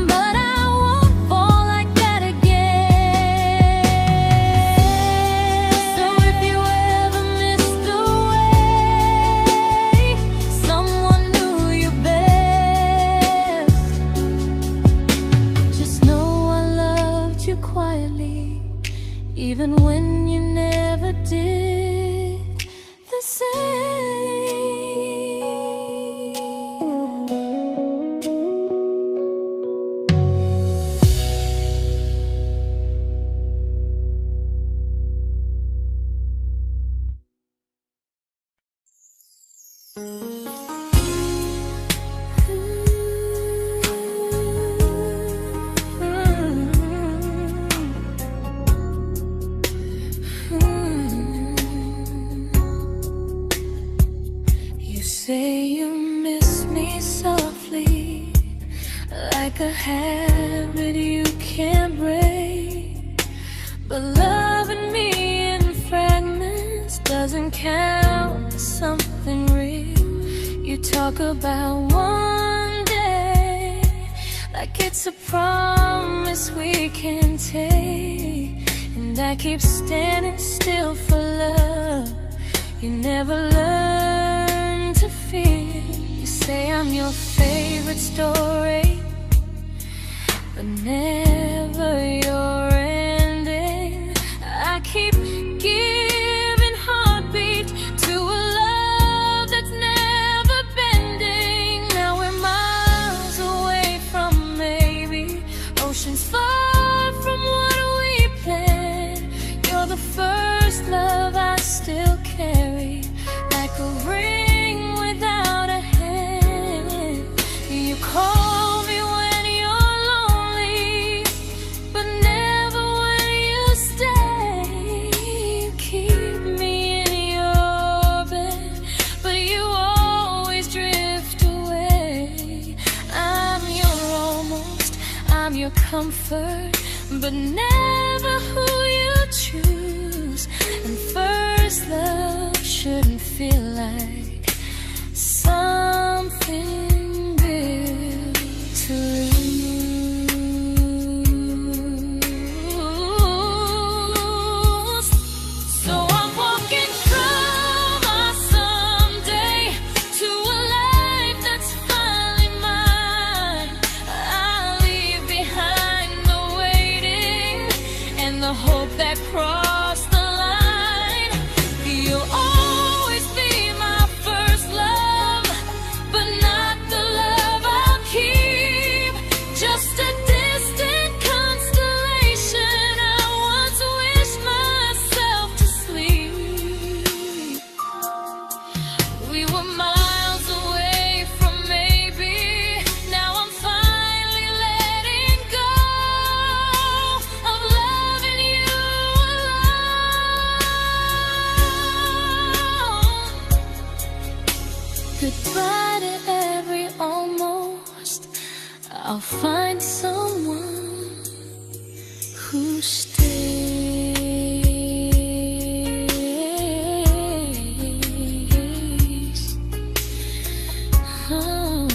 but I won't fall like that again. So if you ever missed the way someone knew you best, just know I loved you quietly, even when you never did the same. You say you miss me softly, like a habit you can't break. But loving me in fragments doesn't count as something real. You talk about one day like it's a promise we can take, and I keep standing still for love. You never learn to feel. You say I'm your favorite story, but never your ending. I keep giving heartbeat to a love that's never bending. Now we're miles away from maybe oceans far from what we planned. You're the first love I still carry, like a ring without a hand. You call me when you're lonely, but never when you stay. You keep me in your bed, but you always drift away. I'm your almost, I'm your comfort, but never who you choose. And first love shouldn't feel like something built to lose. So I'm walking from my someday to a life that's finally mine. I'll leave behind the waiting and the hope that crossed the line. You'll always be my first love, but not the love I'll keep. Just a distant constellation I once wished myself to sleep. We were miles away from maybe. Now I'm finally letting go of loving you alone. Goodbye to every almost. I'll find someone who stays. Oh.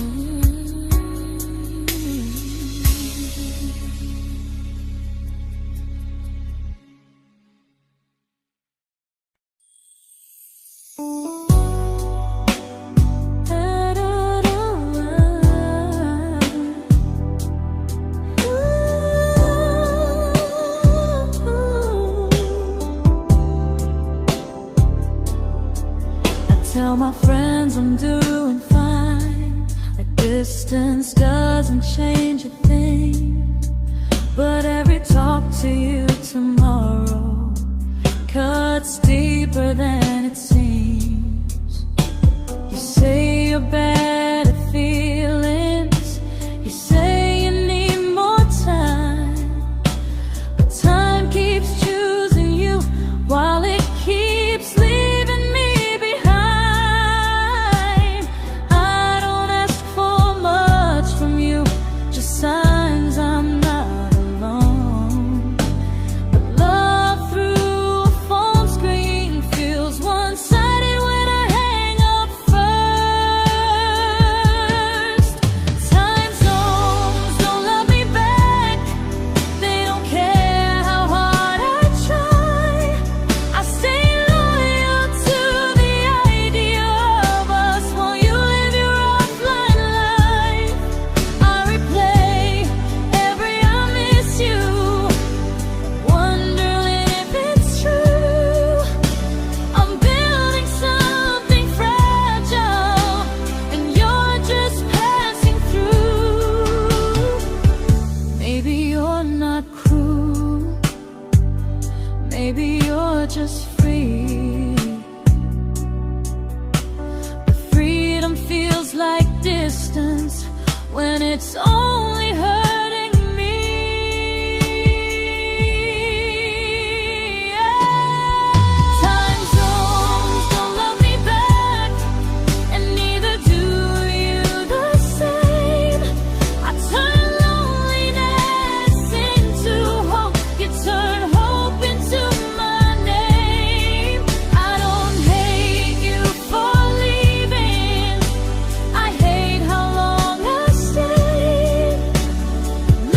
Tell my friends I'm doing fine, that distance doesn't change a thing. But every talk to you tomorrow cuts deeper than it seems. your better feelings. You say you need more time, but time keeps choosing you while it keeps leaving me behind. I don't ask for much from you, just signs I'm not alone. But love through a phone screen feels one-sided when I hang up first. Time zones don't love me back. They don't care how hard I try. I stay loyal to the idea of us while you live your offline life. I replay every I miss you, wondering if it's true. I'm building something fragile, and you're just passing through. Maybe you're not cruel, maybe you're just free. But freedom feels like distance when it's only hurting me. Time zones don't love me back, and neither do you the same. I turn loneliness into hope, you turn hope into my name. I don't hate you for leaving, I hate how long I stayed.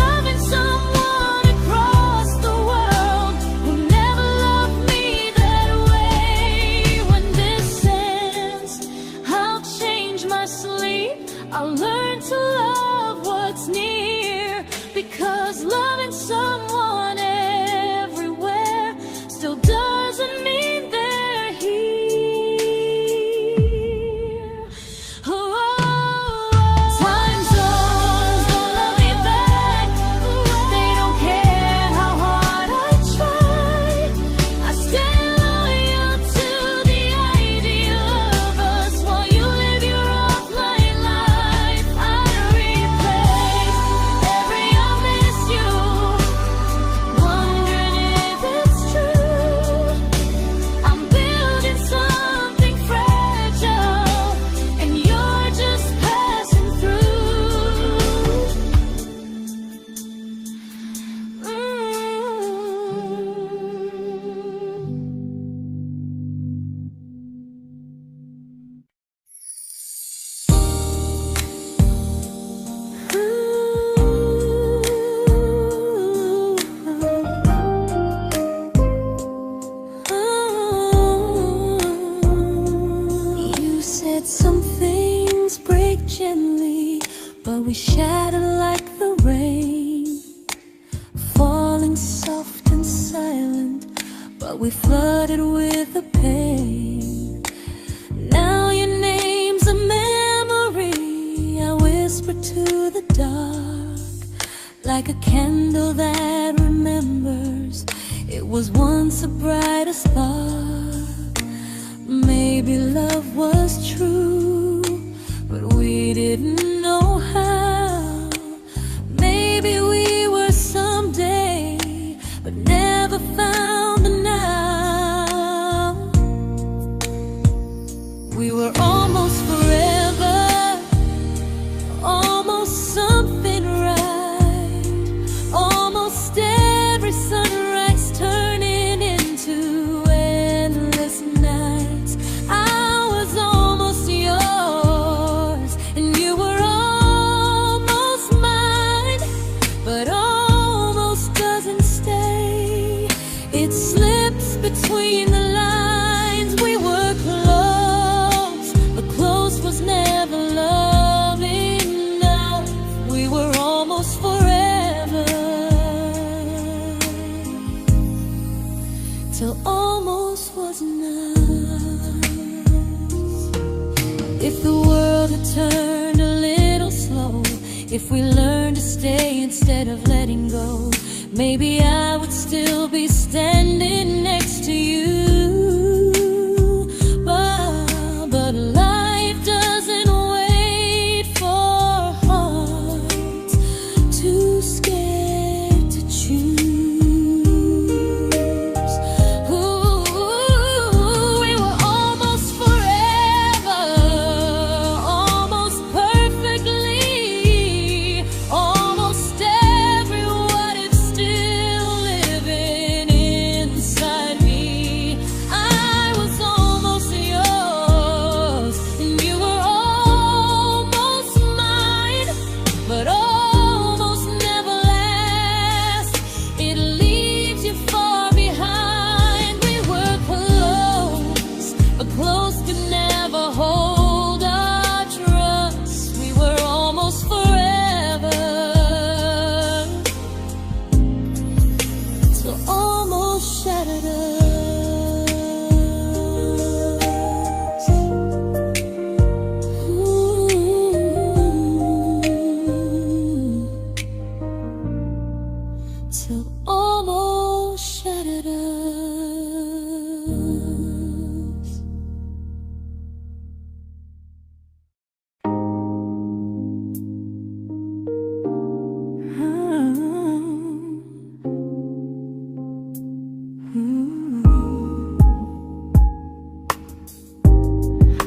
Loving someone across the world who never loved me that way. When this ends, I'll change my sleep, I'll learn to love what's near, because loving someone everywhere still doesn't mean they're here. Time zones don't love me back. They don't care how hard I try. I stay loyal to the idea of us while you live your offline life. I replay every I miss you, wondering if it's true. I'm building something fragile, and you're just passing through. You said some things break gently, but we shatter like the rain, falling soft and silent, but we flooded with the pain. Now your name's a memory I whisper to the dark, like a candle that remembers it was once a brighter spark. Maybe love was true, but we didn't know how. Maybe we were someday, but never found the now. We were almost forever, almost something right, almost every sunrise turning into endless nights. I was almost yours, and you were almost mine, but almost doesn't stay. It slips between the lines. We were close, but close was never love enough. We were almost forever, till almost was enough. If the world had turned a little slow, if we learned to stay instead of letting go, maybe I would still be standing next to you. But life doesn't wait.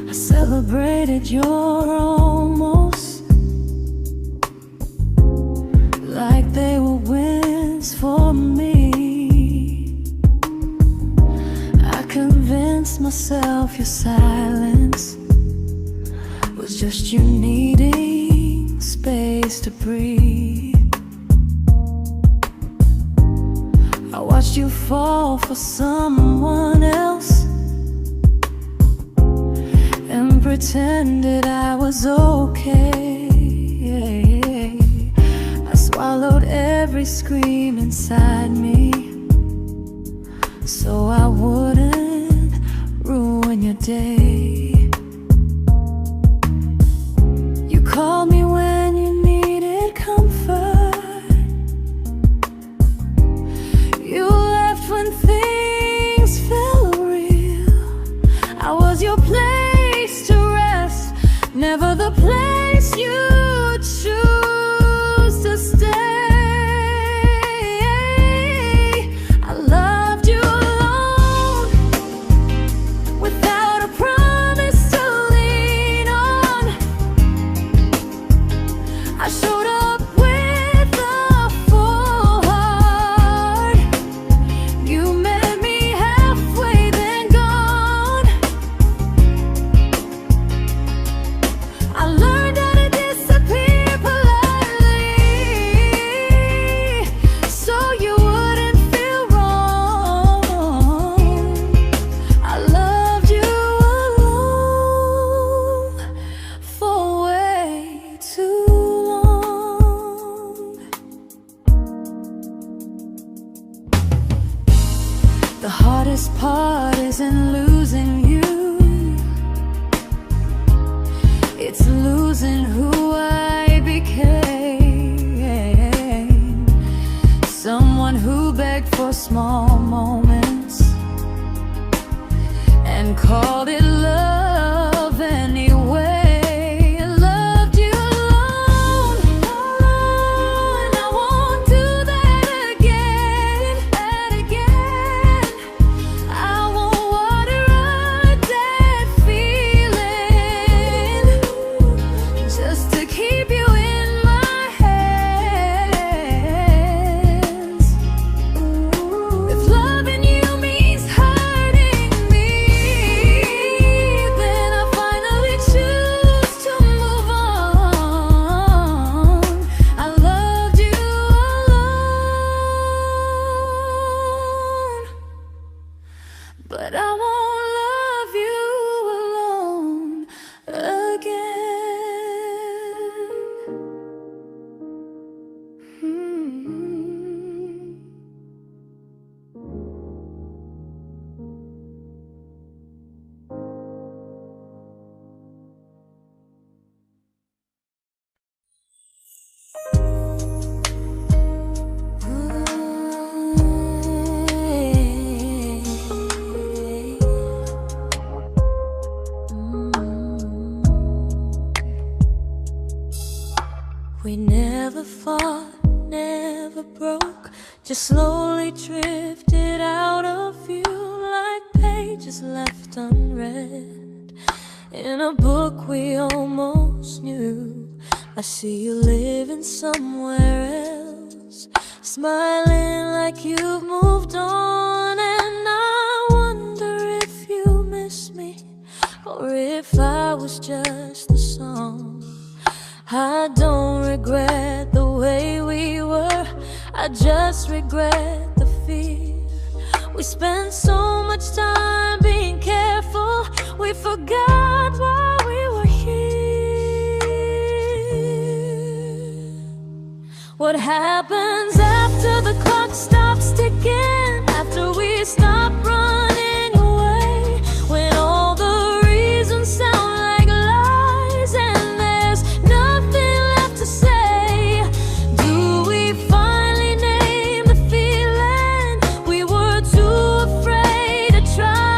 I celebrated your almost like they were wins for me. I convinced myself your silence was just you needing space to breathe. I watched you fall for someone else and pretended I was okay. I swallowed every scream inside me so I wouldn't ruin your day. You called me when you needed comfort. You left when things felt real. I was your place to rest, never the place you choose to stay. I loved you alone, without a promise to lean on. I showed up with a full heart. You met me halfway, then gone. I learned how to disappear politely, so you wouldn't feel wrong. I loved you alone for way too long. The hardest part isn't losing you, it's losing who I became. Someone who begged for small moments and called it love anyway. I loved you alone, and I won't do that again. I won't water a dead feeling just to keep you in my hands. If loving you means hurting me, then I finally choose to move on. I loved you alone, but I won't love you alone again. We never fought, never broke, just slowly drifted out of view like pages left unread in a book we almost knew. I see you living somewhere else, smiling like you've moved on, and I wonder if you miss me or if I was just the song. I don't regret the way we were, I just regret the fear. We spent so much time being careful, we forgot why we were here. What happens after the clock stops ticking, after we stop running away, when all the reasons sound like lies and there's nothing left to say? Do we finally name the feeling we were too afraid to try?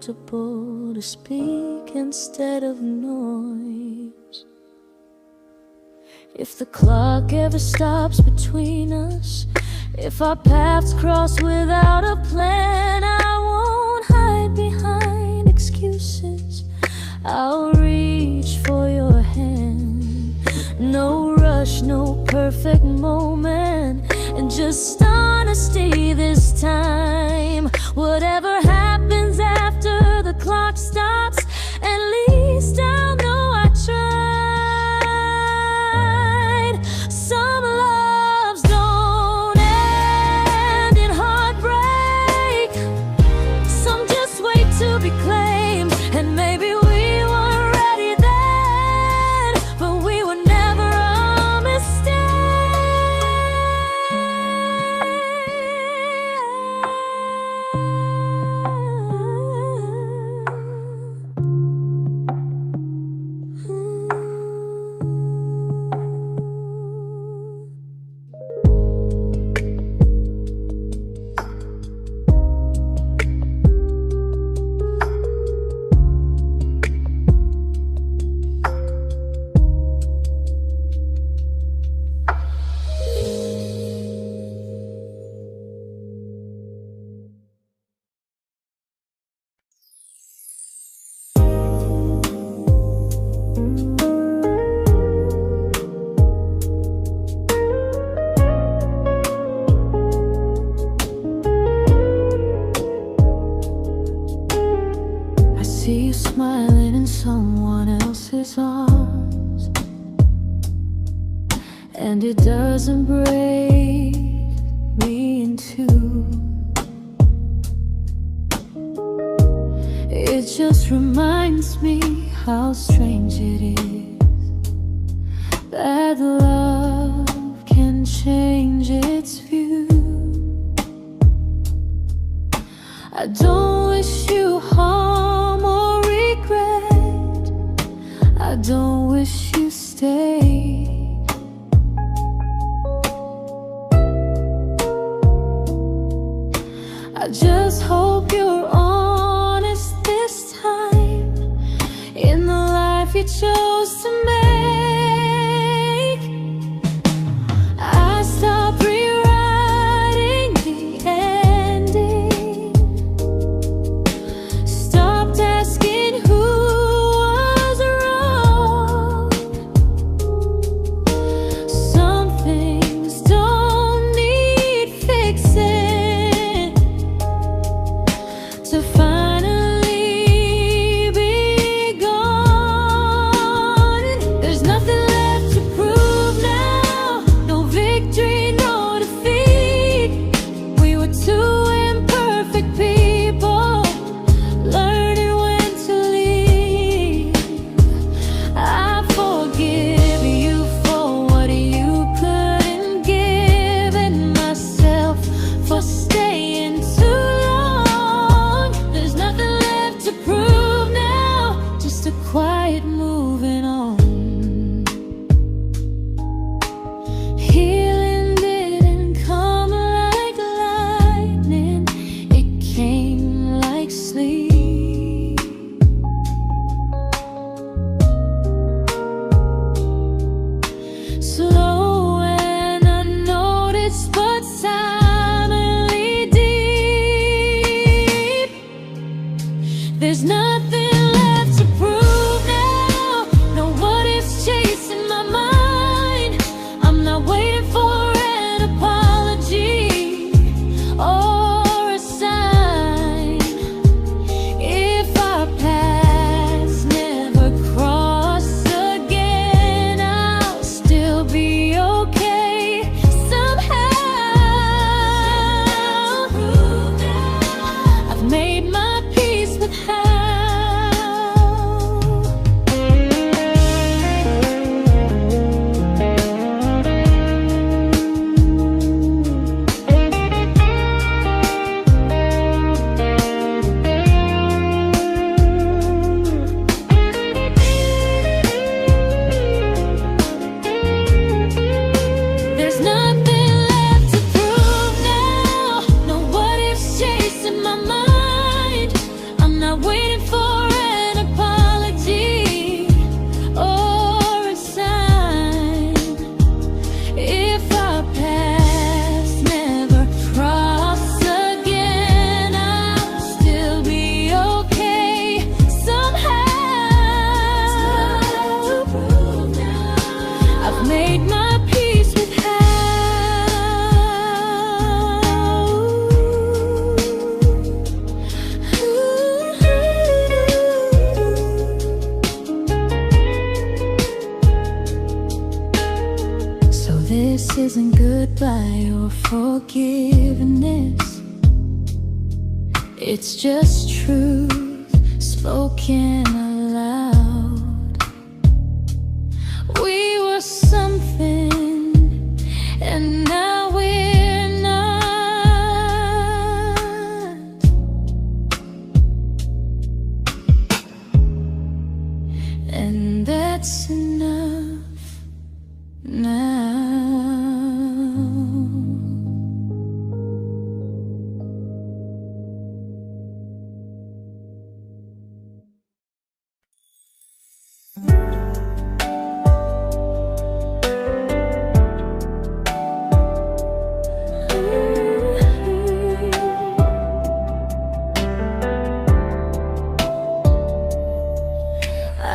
comfortable to speak instead of noise. If the clock ever stops between us, if our paths cross without a plan, I won't hide behind excuses. I'll reach for your hand. No rush, no perfect moment, and just honesty this time. Whatever happens after the clock stops, at least I'll know I tried. Some loves don't end in heartbreak, some just wait to be claimed. And maybe we weren't ready then, but we were never a mistake. I see you smiling in someone else's arms, and it doesn't break me in two. It just reminds me how strange it is that love can change its view. I don't wish you harm or regret, I don't wish you stayed. I just hope you're honest this time in the life you chose to make. made my peace with This isn't goodbye or forgiveness. It's just truth spoken aloud. We were something, and now we're not. And that's enough now.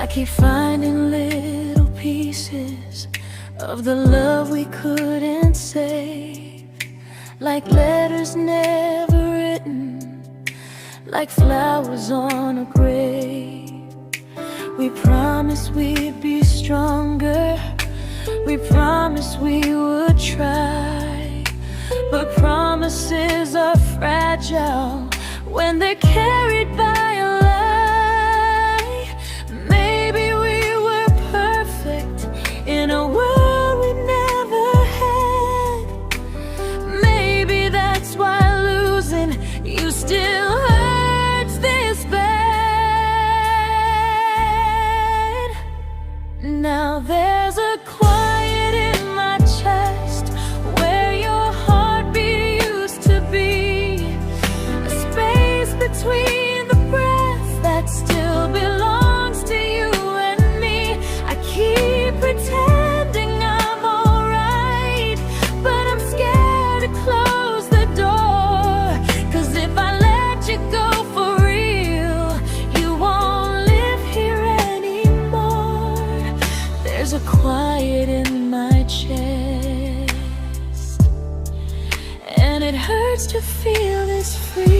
I keep finding little pieces of the love we couldn't save, like letters never written, like flowers on a grave. We promised we'd be stronger, we promised we would try, but promises are fragile when they're carried by a lie. Maybe we were perfect in a world we never had. Maybe that's why losing you still hurts this bad. Now there's a quiet in my chest where your heartbeat used to be, a space between the breaths that still belongs to you and me. I keep pretending I'm alright, but I'm scared to close the door, 'cause if I let you go for real, you won't live here anymore. There's a quiet in my chest, and it hurts to feel this free.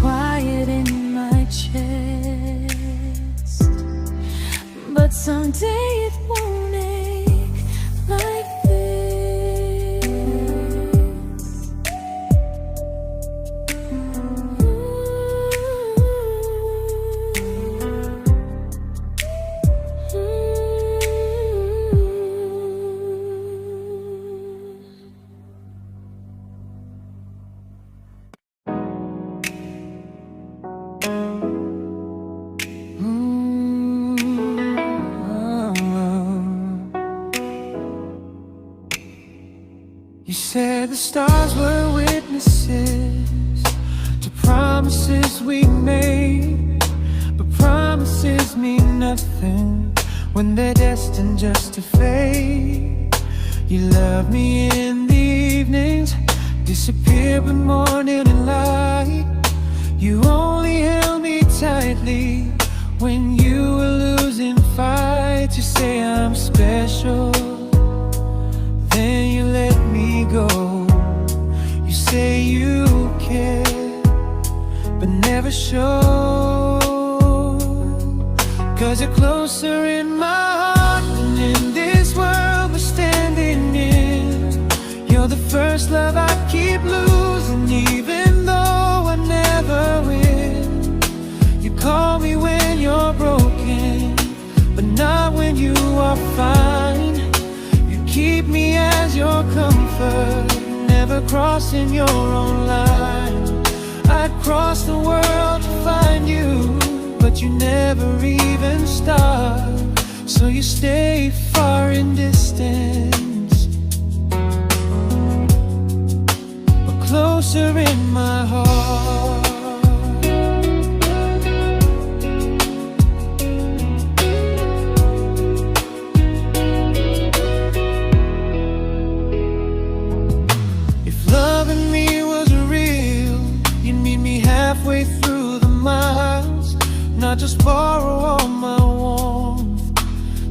Quiet in my chest, but someday it won't ache like this. You said the stars were witnesses to promises we made, but promises mean nothing when they're destined just to fade. You love me in the evenings, disappear when morning and light. You only held me tightly when you were losing fights. You say I'm special, then you let me go. You say you care, but never show, 'cause you're closer in my heart than in comfort, never crossing your own line. I'd cross the world to find you, but you never even start. So you stay far in distance, but closer in my heart. If loving me was real, you'd meet me halfway through the miles, not just borrow all my warmth,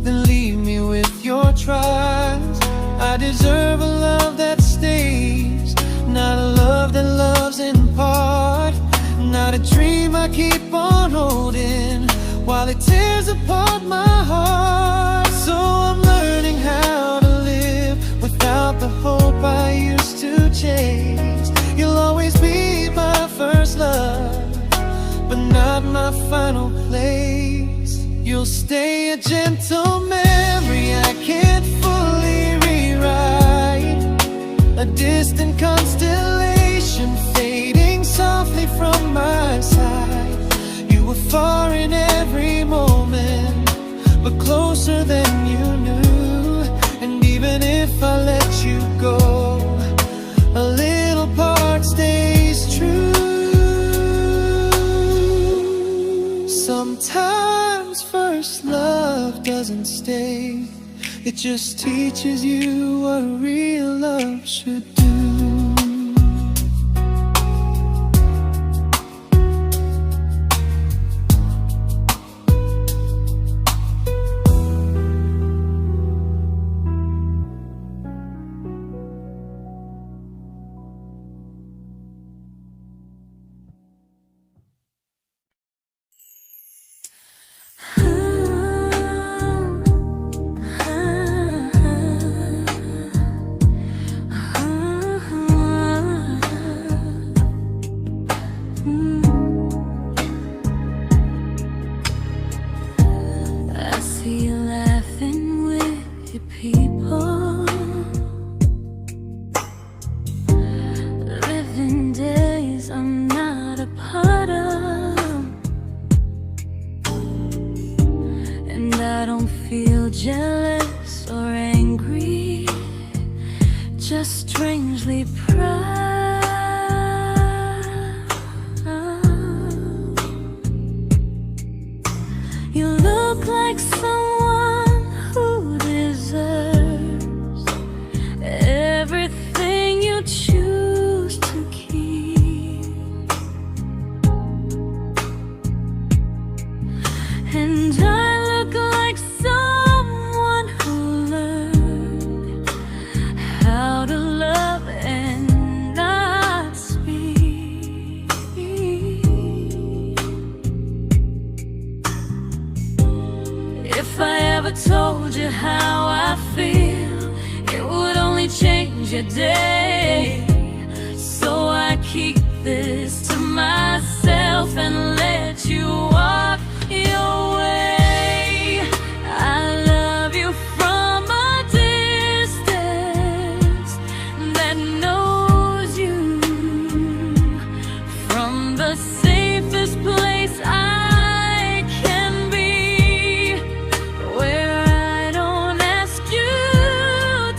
then leave me with your trials. I deserve a love that stays, not a love that loves in part, not a dream I keep on holding while it tears apart my heart. So I'm learning how to live without the hope I used to chase. You'll always be my first love, but not my final place. You'll stay a gentle memory I can't fully rewrite, a distant constellation fading softly from my side. You were far in every moment, but closer than you knew. And even if I let you go, a little part stays true. Sometimes first love doesn't stay, it just teaches you what real love should do. I see you laughing with your people, living days I'm not a part of, and I don't feel jealous or angry, just strangely proud. You look like someone who deserves everything you choose to keep, and I look like someone who learned how to love and not speak. If I ever told you how I feel, it would only change your day. So I keep this to myself and let you walk your way. I love you from a distance that knows you, from the safest place I can be, where I don't ask you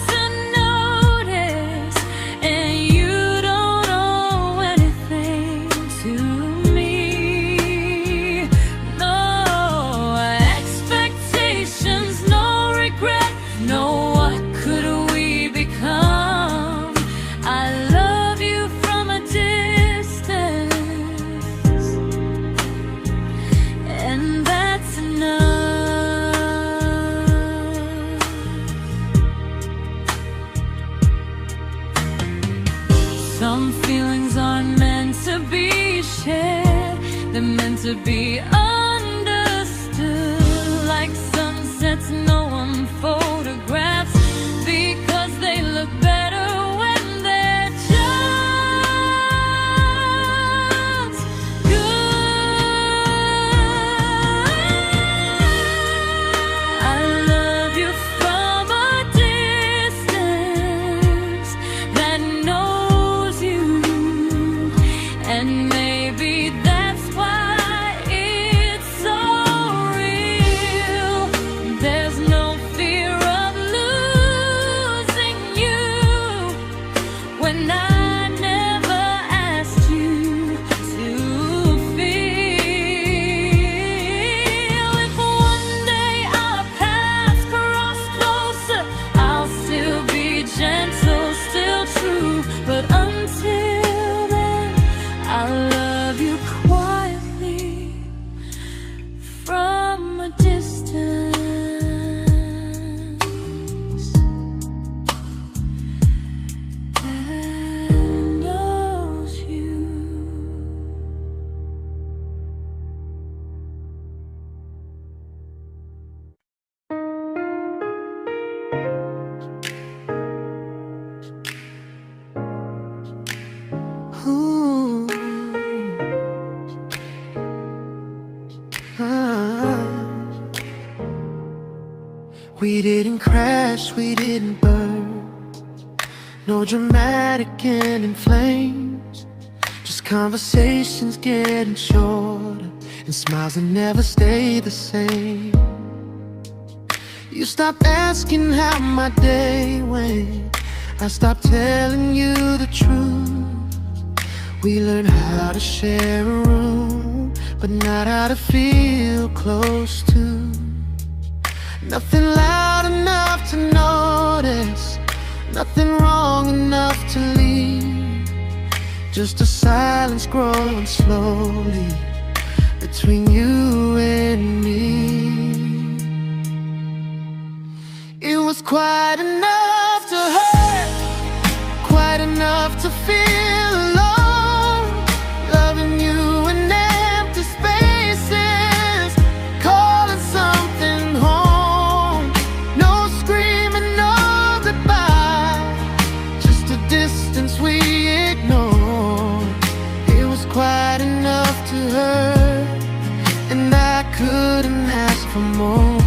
to notice, and you don't owe anything to me. No expectations, no regret, no what could we become. I love you from a distance, and that's enough. Some feelings aren't meant to be shared, they're meant to be understood, like sunsets no one photographs, because they look better when they're just good. I love you from a distance, We didn't crash, we didn't burn. No dramatic end in flames. Just conversations getting shorter, and smiles that never stay the same. You stopped asking how my day went. I stopped telling you the truth. We learned how to share a room, but not how to feel close to. Nothing loud enough to notice, nothing wrong enough to leave. Just a silence growing slowly between you and me. It was quite enough to hurt, quite enough to feel alone. Loving you in empty spaces, calling something home. No screaming, no goodbye, just a distance we ignored. It was quite enough to hurt, and I couldn't ask for more.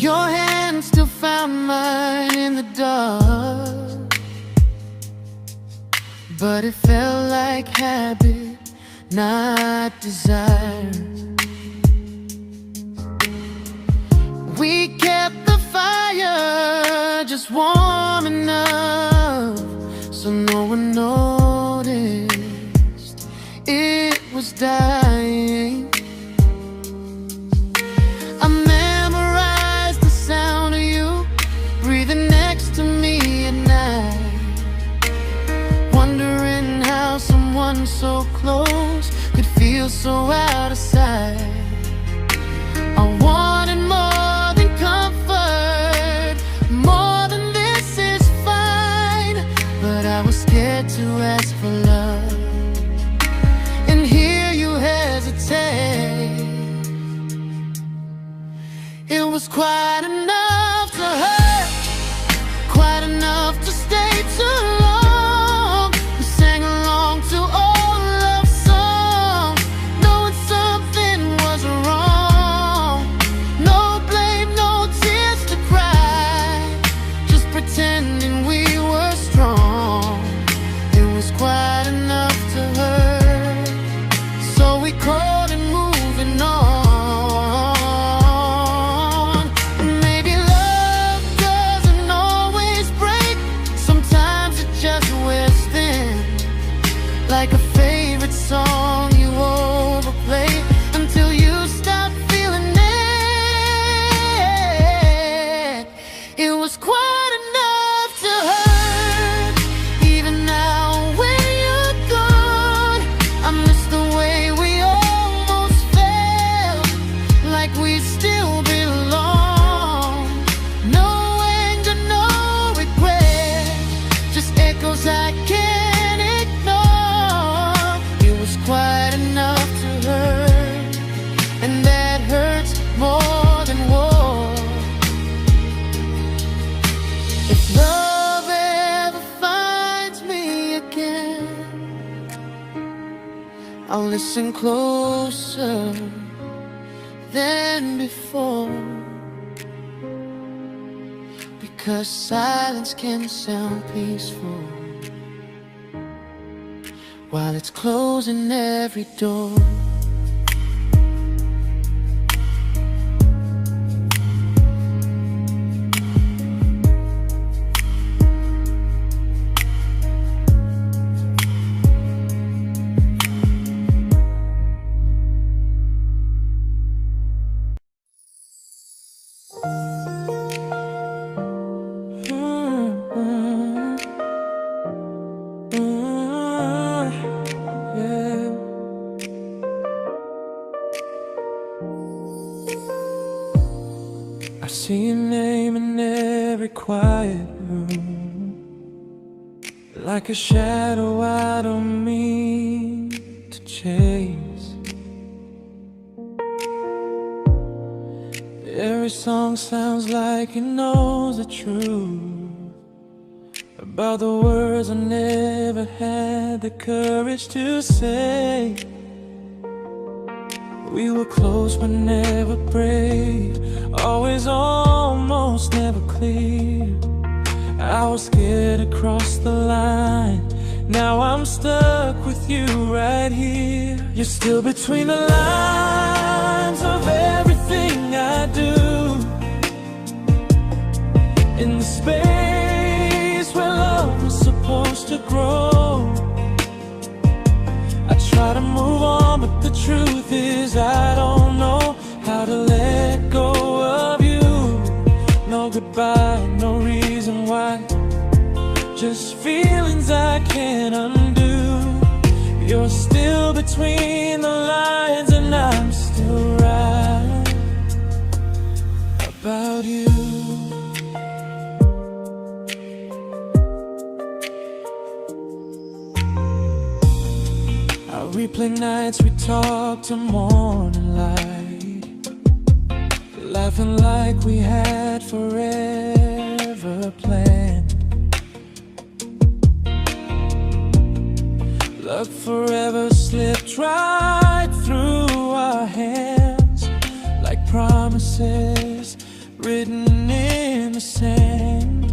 Your hand still found mine in the dark, but it felt like habit, not desire. We kept the fire just warm enough so no one noticed it was dying. I memorized the sound of you breathing next to me at night, wondering how someone so close could feel so out of sight. I wanted more than comfort, more than this is fine, but I was scared to ask for love and hear you hesitate. It was quite enough to hurt, quite enough to stay too long. We sang along to old love songs, knowing something was wrong. No blame, no tears to cry, just pretending we were strong. It was quite enough to hurt, so we called and moving on. Like a favorite song you overplay until you stop feeling it. It was quite enough to hurt. Even now when you're gone, I miss the way we almost felt, like we still belong. No anger, no regret, just echoes I can't ignore. It was quite enough to hurt, and that hurts more than war. If love ever finds me again, I'll listen closer than before, because silence can sound peaceful while it's closing every door. I see your name in every quiet room, like a shadow I don't mean to chase. Every song sounds like it knows the truth about the words I never had the courage to say. We were close but never prayed, always almost never clear. I was scared to cross the line, now I'm stuck with you right here. You're still between the lines of everything I do, in the space where love was supposed to grow. I try to move on, but the truth is I don't know how to let go of you. No goodbye, no reason why, just feelings I can't undo. You're still between the lines and I'm still right about you. I replay nights we talk to morning light, laughing like we had forever planned. Luck forever slipped right through our hands, like promises written in the sand.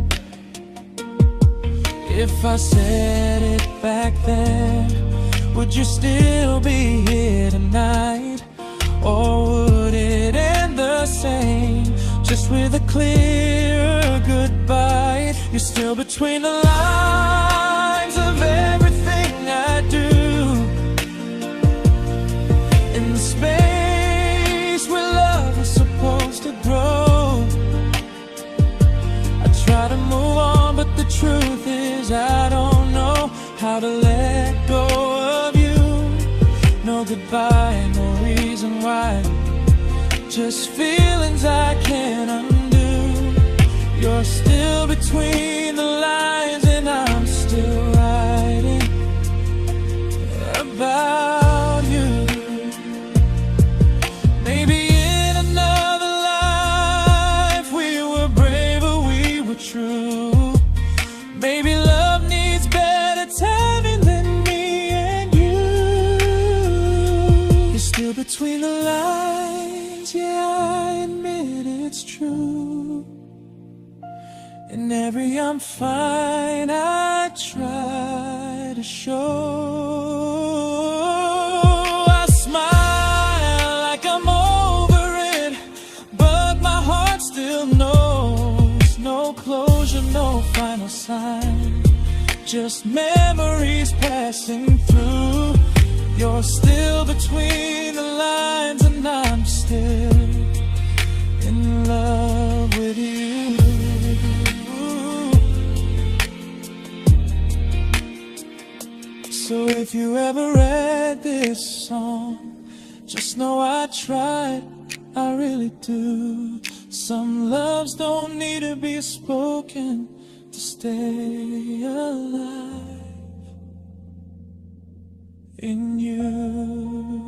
If I said it back then, would you still be here tonight? Or would it end the same, just with a clear goodbye? You're still between the lines of everything I do, in the space where love was supposed to grow. I try to move on, but the truth is I don't know how to let go of you. No goodbye, no reason why, just feelings I can't undo. You're still between the lines and I'm still writing about you. Maybe in another life we were braver, we were true. Maybe love needs better timing than me and you. You're still between the lines, yeah, I admit it's true. In every I'm fine I try to show. I smile like I'm over it, but my heart still knows. No closure, no final sign, just memories passing through. You're still between the lines and I'm still in love with you. So if you ever read this song, just know I tried, I really do. Some loves don't need to be spoken to stay alive in you.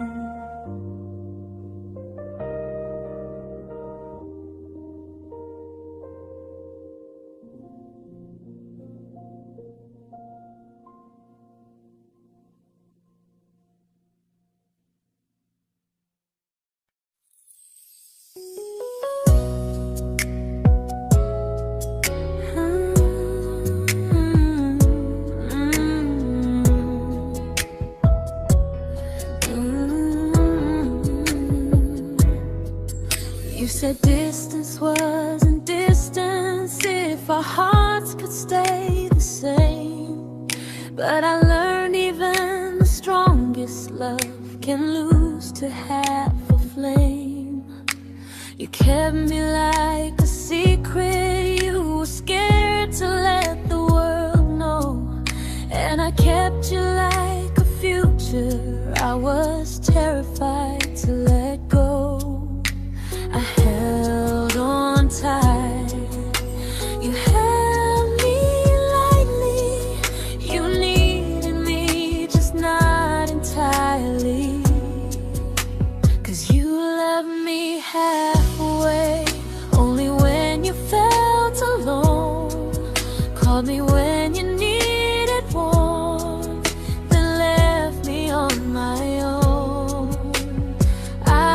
You said distance wasn't distance if our hearts could stay the same. But I learned even the strongest love can lose to half a flame. You kept me like a secret, you were scared to let the world know. And I kept you like a future, I was terrified to let go. I held on tight, you held me lightly. You needed me, just not entirely. 'Cause you left me halfway, only when you felt alone. Called me when you needed warmth, then left me on my own. I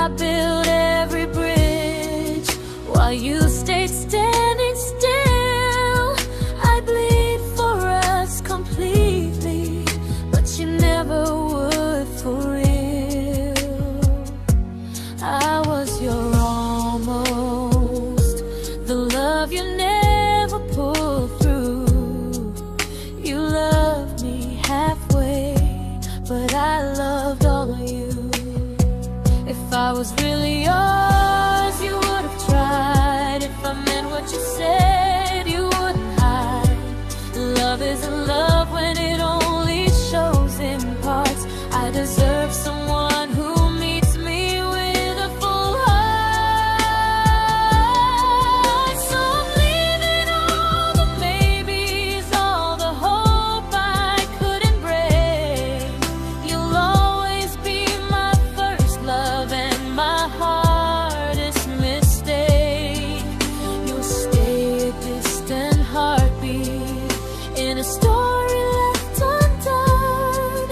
you stayed standing still. I bleed for us completely, but you never would for real. I was your almost, the love you never pulled through. You loved me halfway, but I loved all of you. If I was really yours, you would have tried. If I meant what you said, you wouldn't hide. Love isn't love when it only shows in parts. I deserve someone who meets me with a full heart. So I'm leaving all the maybes, all the hope I couldn't break. You'll always be my first love and my hardest mistake. You'll stay a distant heartbeat in a story left undone,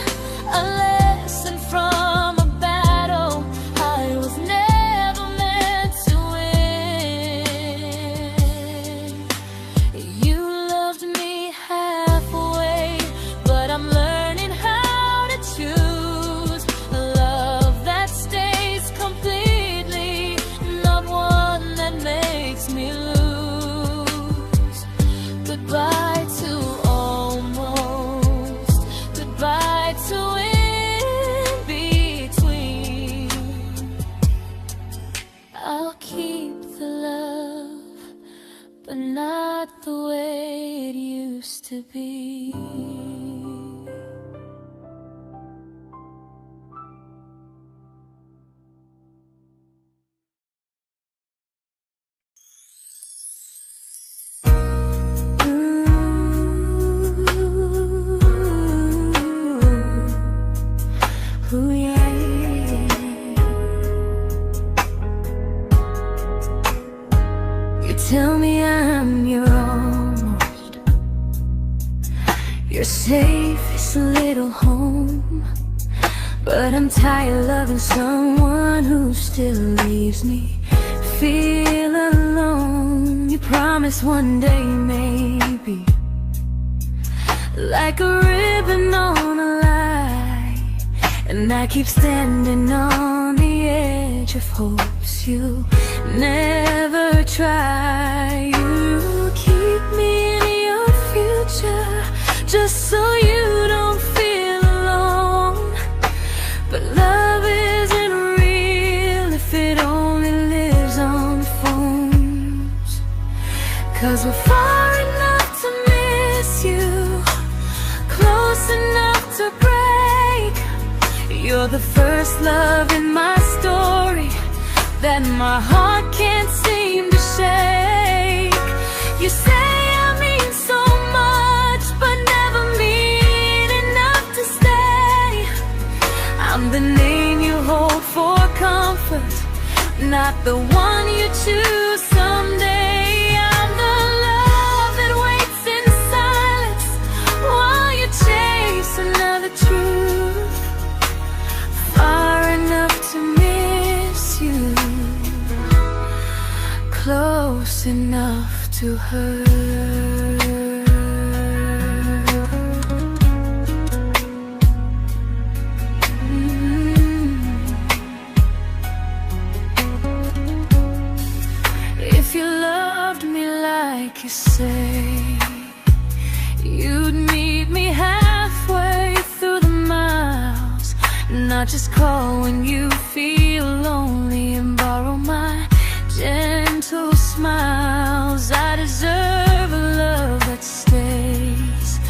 a lesson from a battle I was never meant to win. You loved me halfway, but I'm learning how to choose a love that stays completely, not one that makes me lose. Goodbye to almost, goodbye to in between. I'll keep the love, but not the way it used to be. Ooh, yeah. You tell me I'm your almost, your safest little home, but I'm tired loving someone who still leaves me feel alone. You promise one day maybe, like a ribbon on a line, and I keep standing on the edge of hopes you never try. You keep me in your future just so you don't feel alone. But love isn't real if it only lives on the phones. 'Cause we're far enough to miss you, close enough to break. You're the first love in my story that my heart can't seem to shake. You say I mean so much, but never mean enough to stay. I'm the name you hold for comfort, not the one you choose someday. I'm the love that waits in silence while you chase another truth. Far enough to miss you, close enough to hurt. If you loved me like you say, you'd meet me halfway through the miles, not just call when you feel lonely and borrow my gentle smiles. I deserve a love that stays,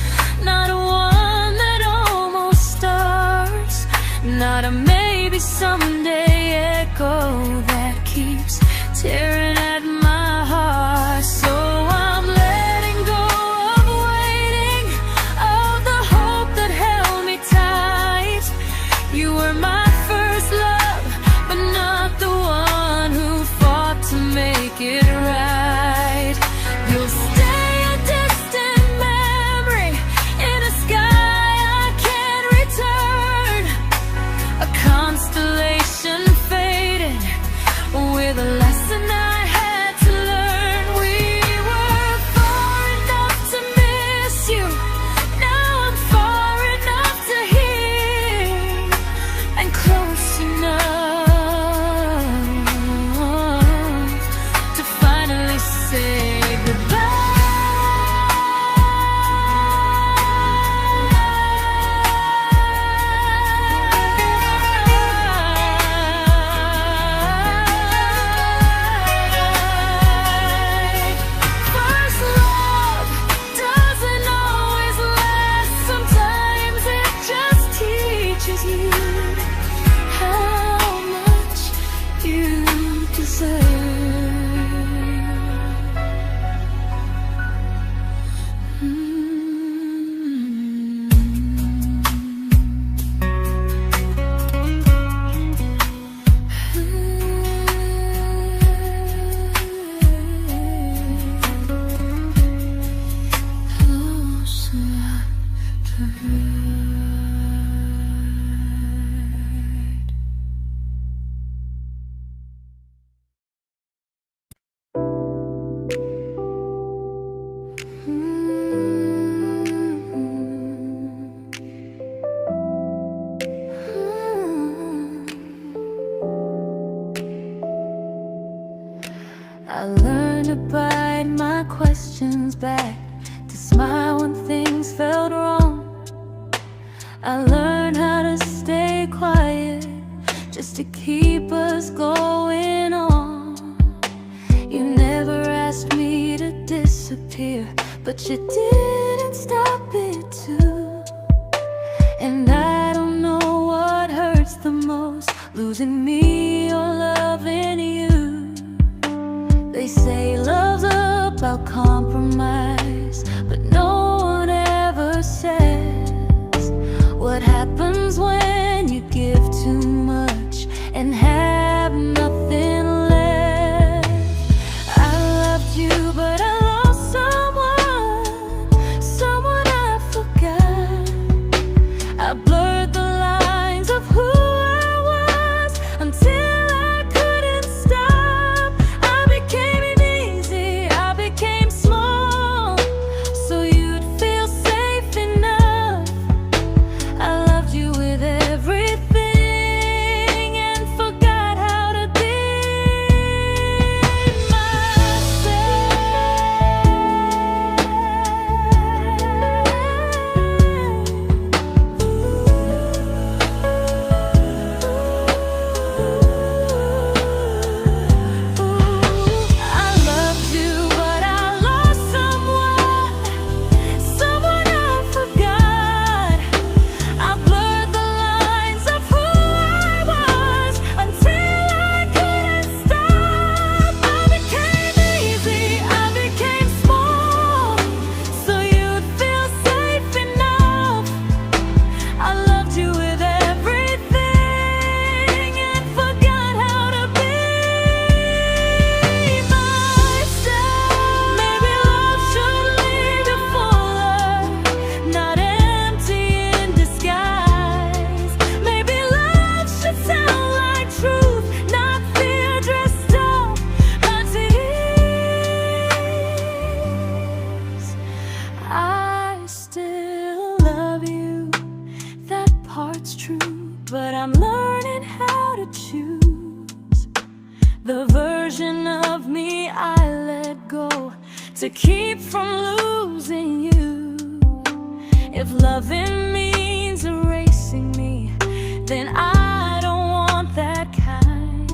not one that almost starts, not a maybe someday echo that keeps tearing at my heart. So I'm letting go of waiting, of the hope that held me tight. You were my first love, but not the one who fought to make it right. You'll stay a distant memory in a sky I can't return, a constellation faded with a lesson I I learned to bite my questions back, to smile when things felt wrong. I learned how to stay quiet, just to keep us going on. You never asked me to disappear, but you didn't stop it too. And I don't know what hurts the most, losing me or loving you. They say love's about compromise, but no one ever says what happens when you give too much and have nothing left. I loved you, but I lost someone I forgot. I blurred the lines of who I was until I couldn't stop. I became easy, I became small, so you'd feel safe enough. I loved you with everything and forgot how to be but I'm learning how to choose the version of me I let go to keep from losing you. If loving means erasing me, then I don't want that kind.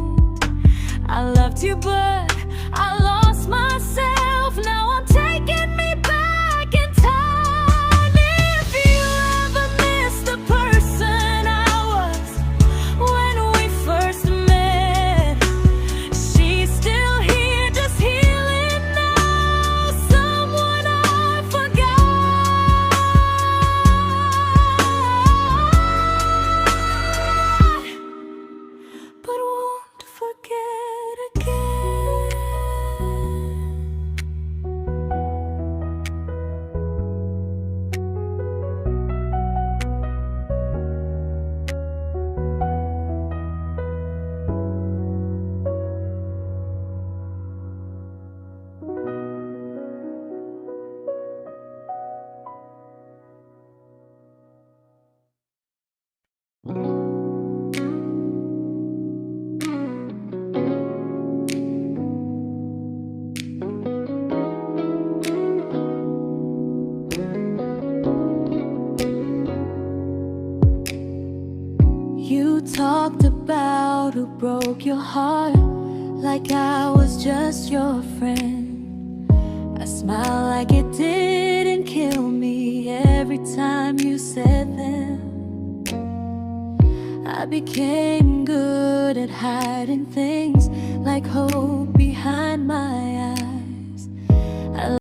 I loved you, but I lost myself. Now I'm taking me back in time. If you ever miss the person I was when we first met, she's still here, just healing now. Someone I forgot, but won't forget again. You talked about who broke your heart, like I was just your friend. I smile like it didn't kill me every time you said them. I became good at hiding things like hope behind my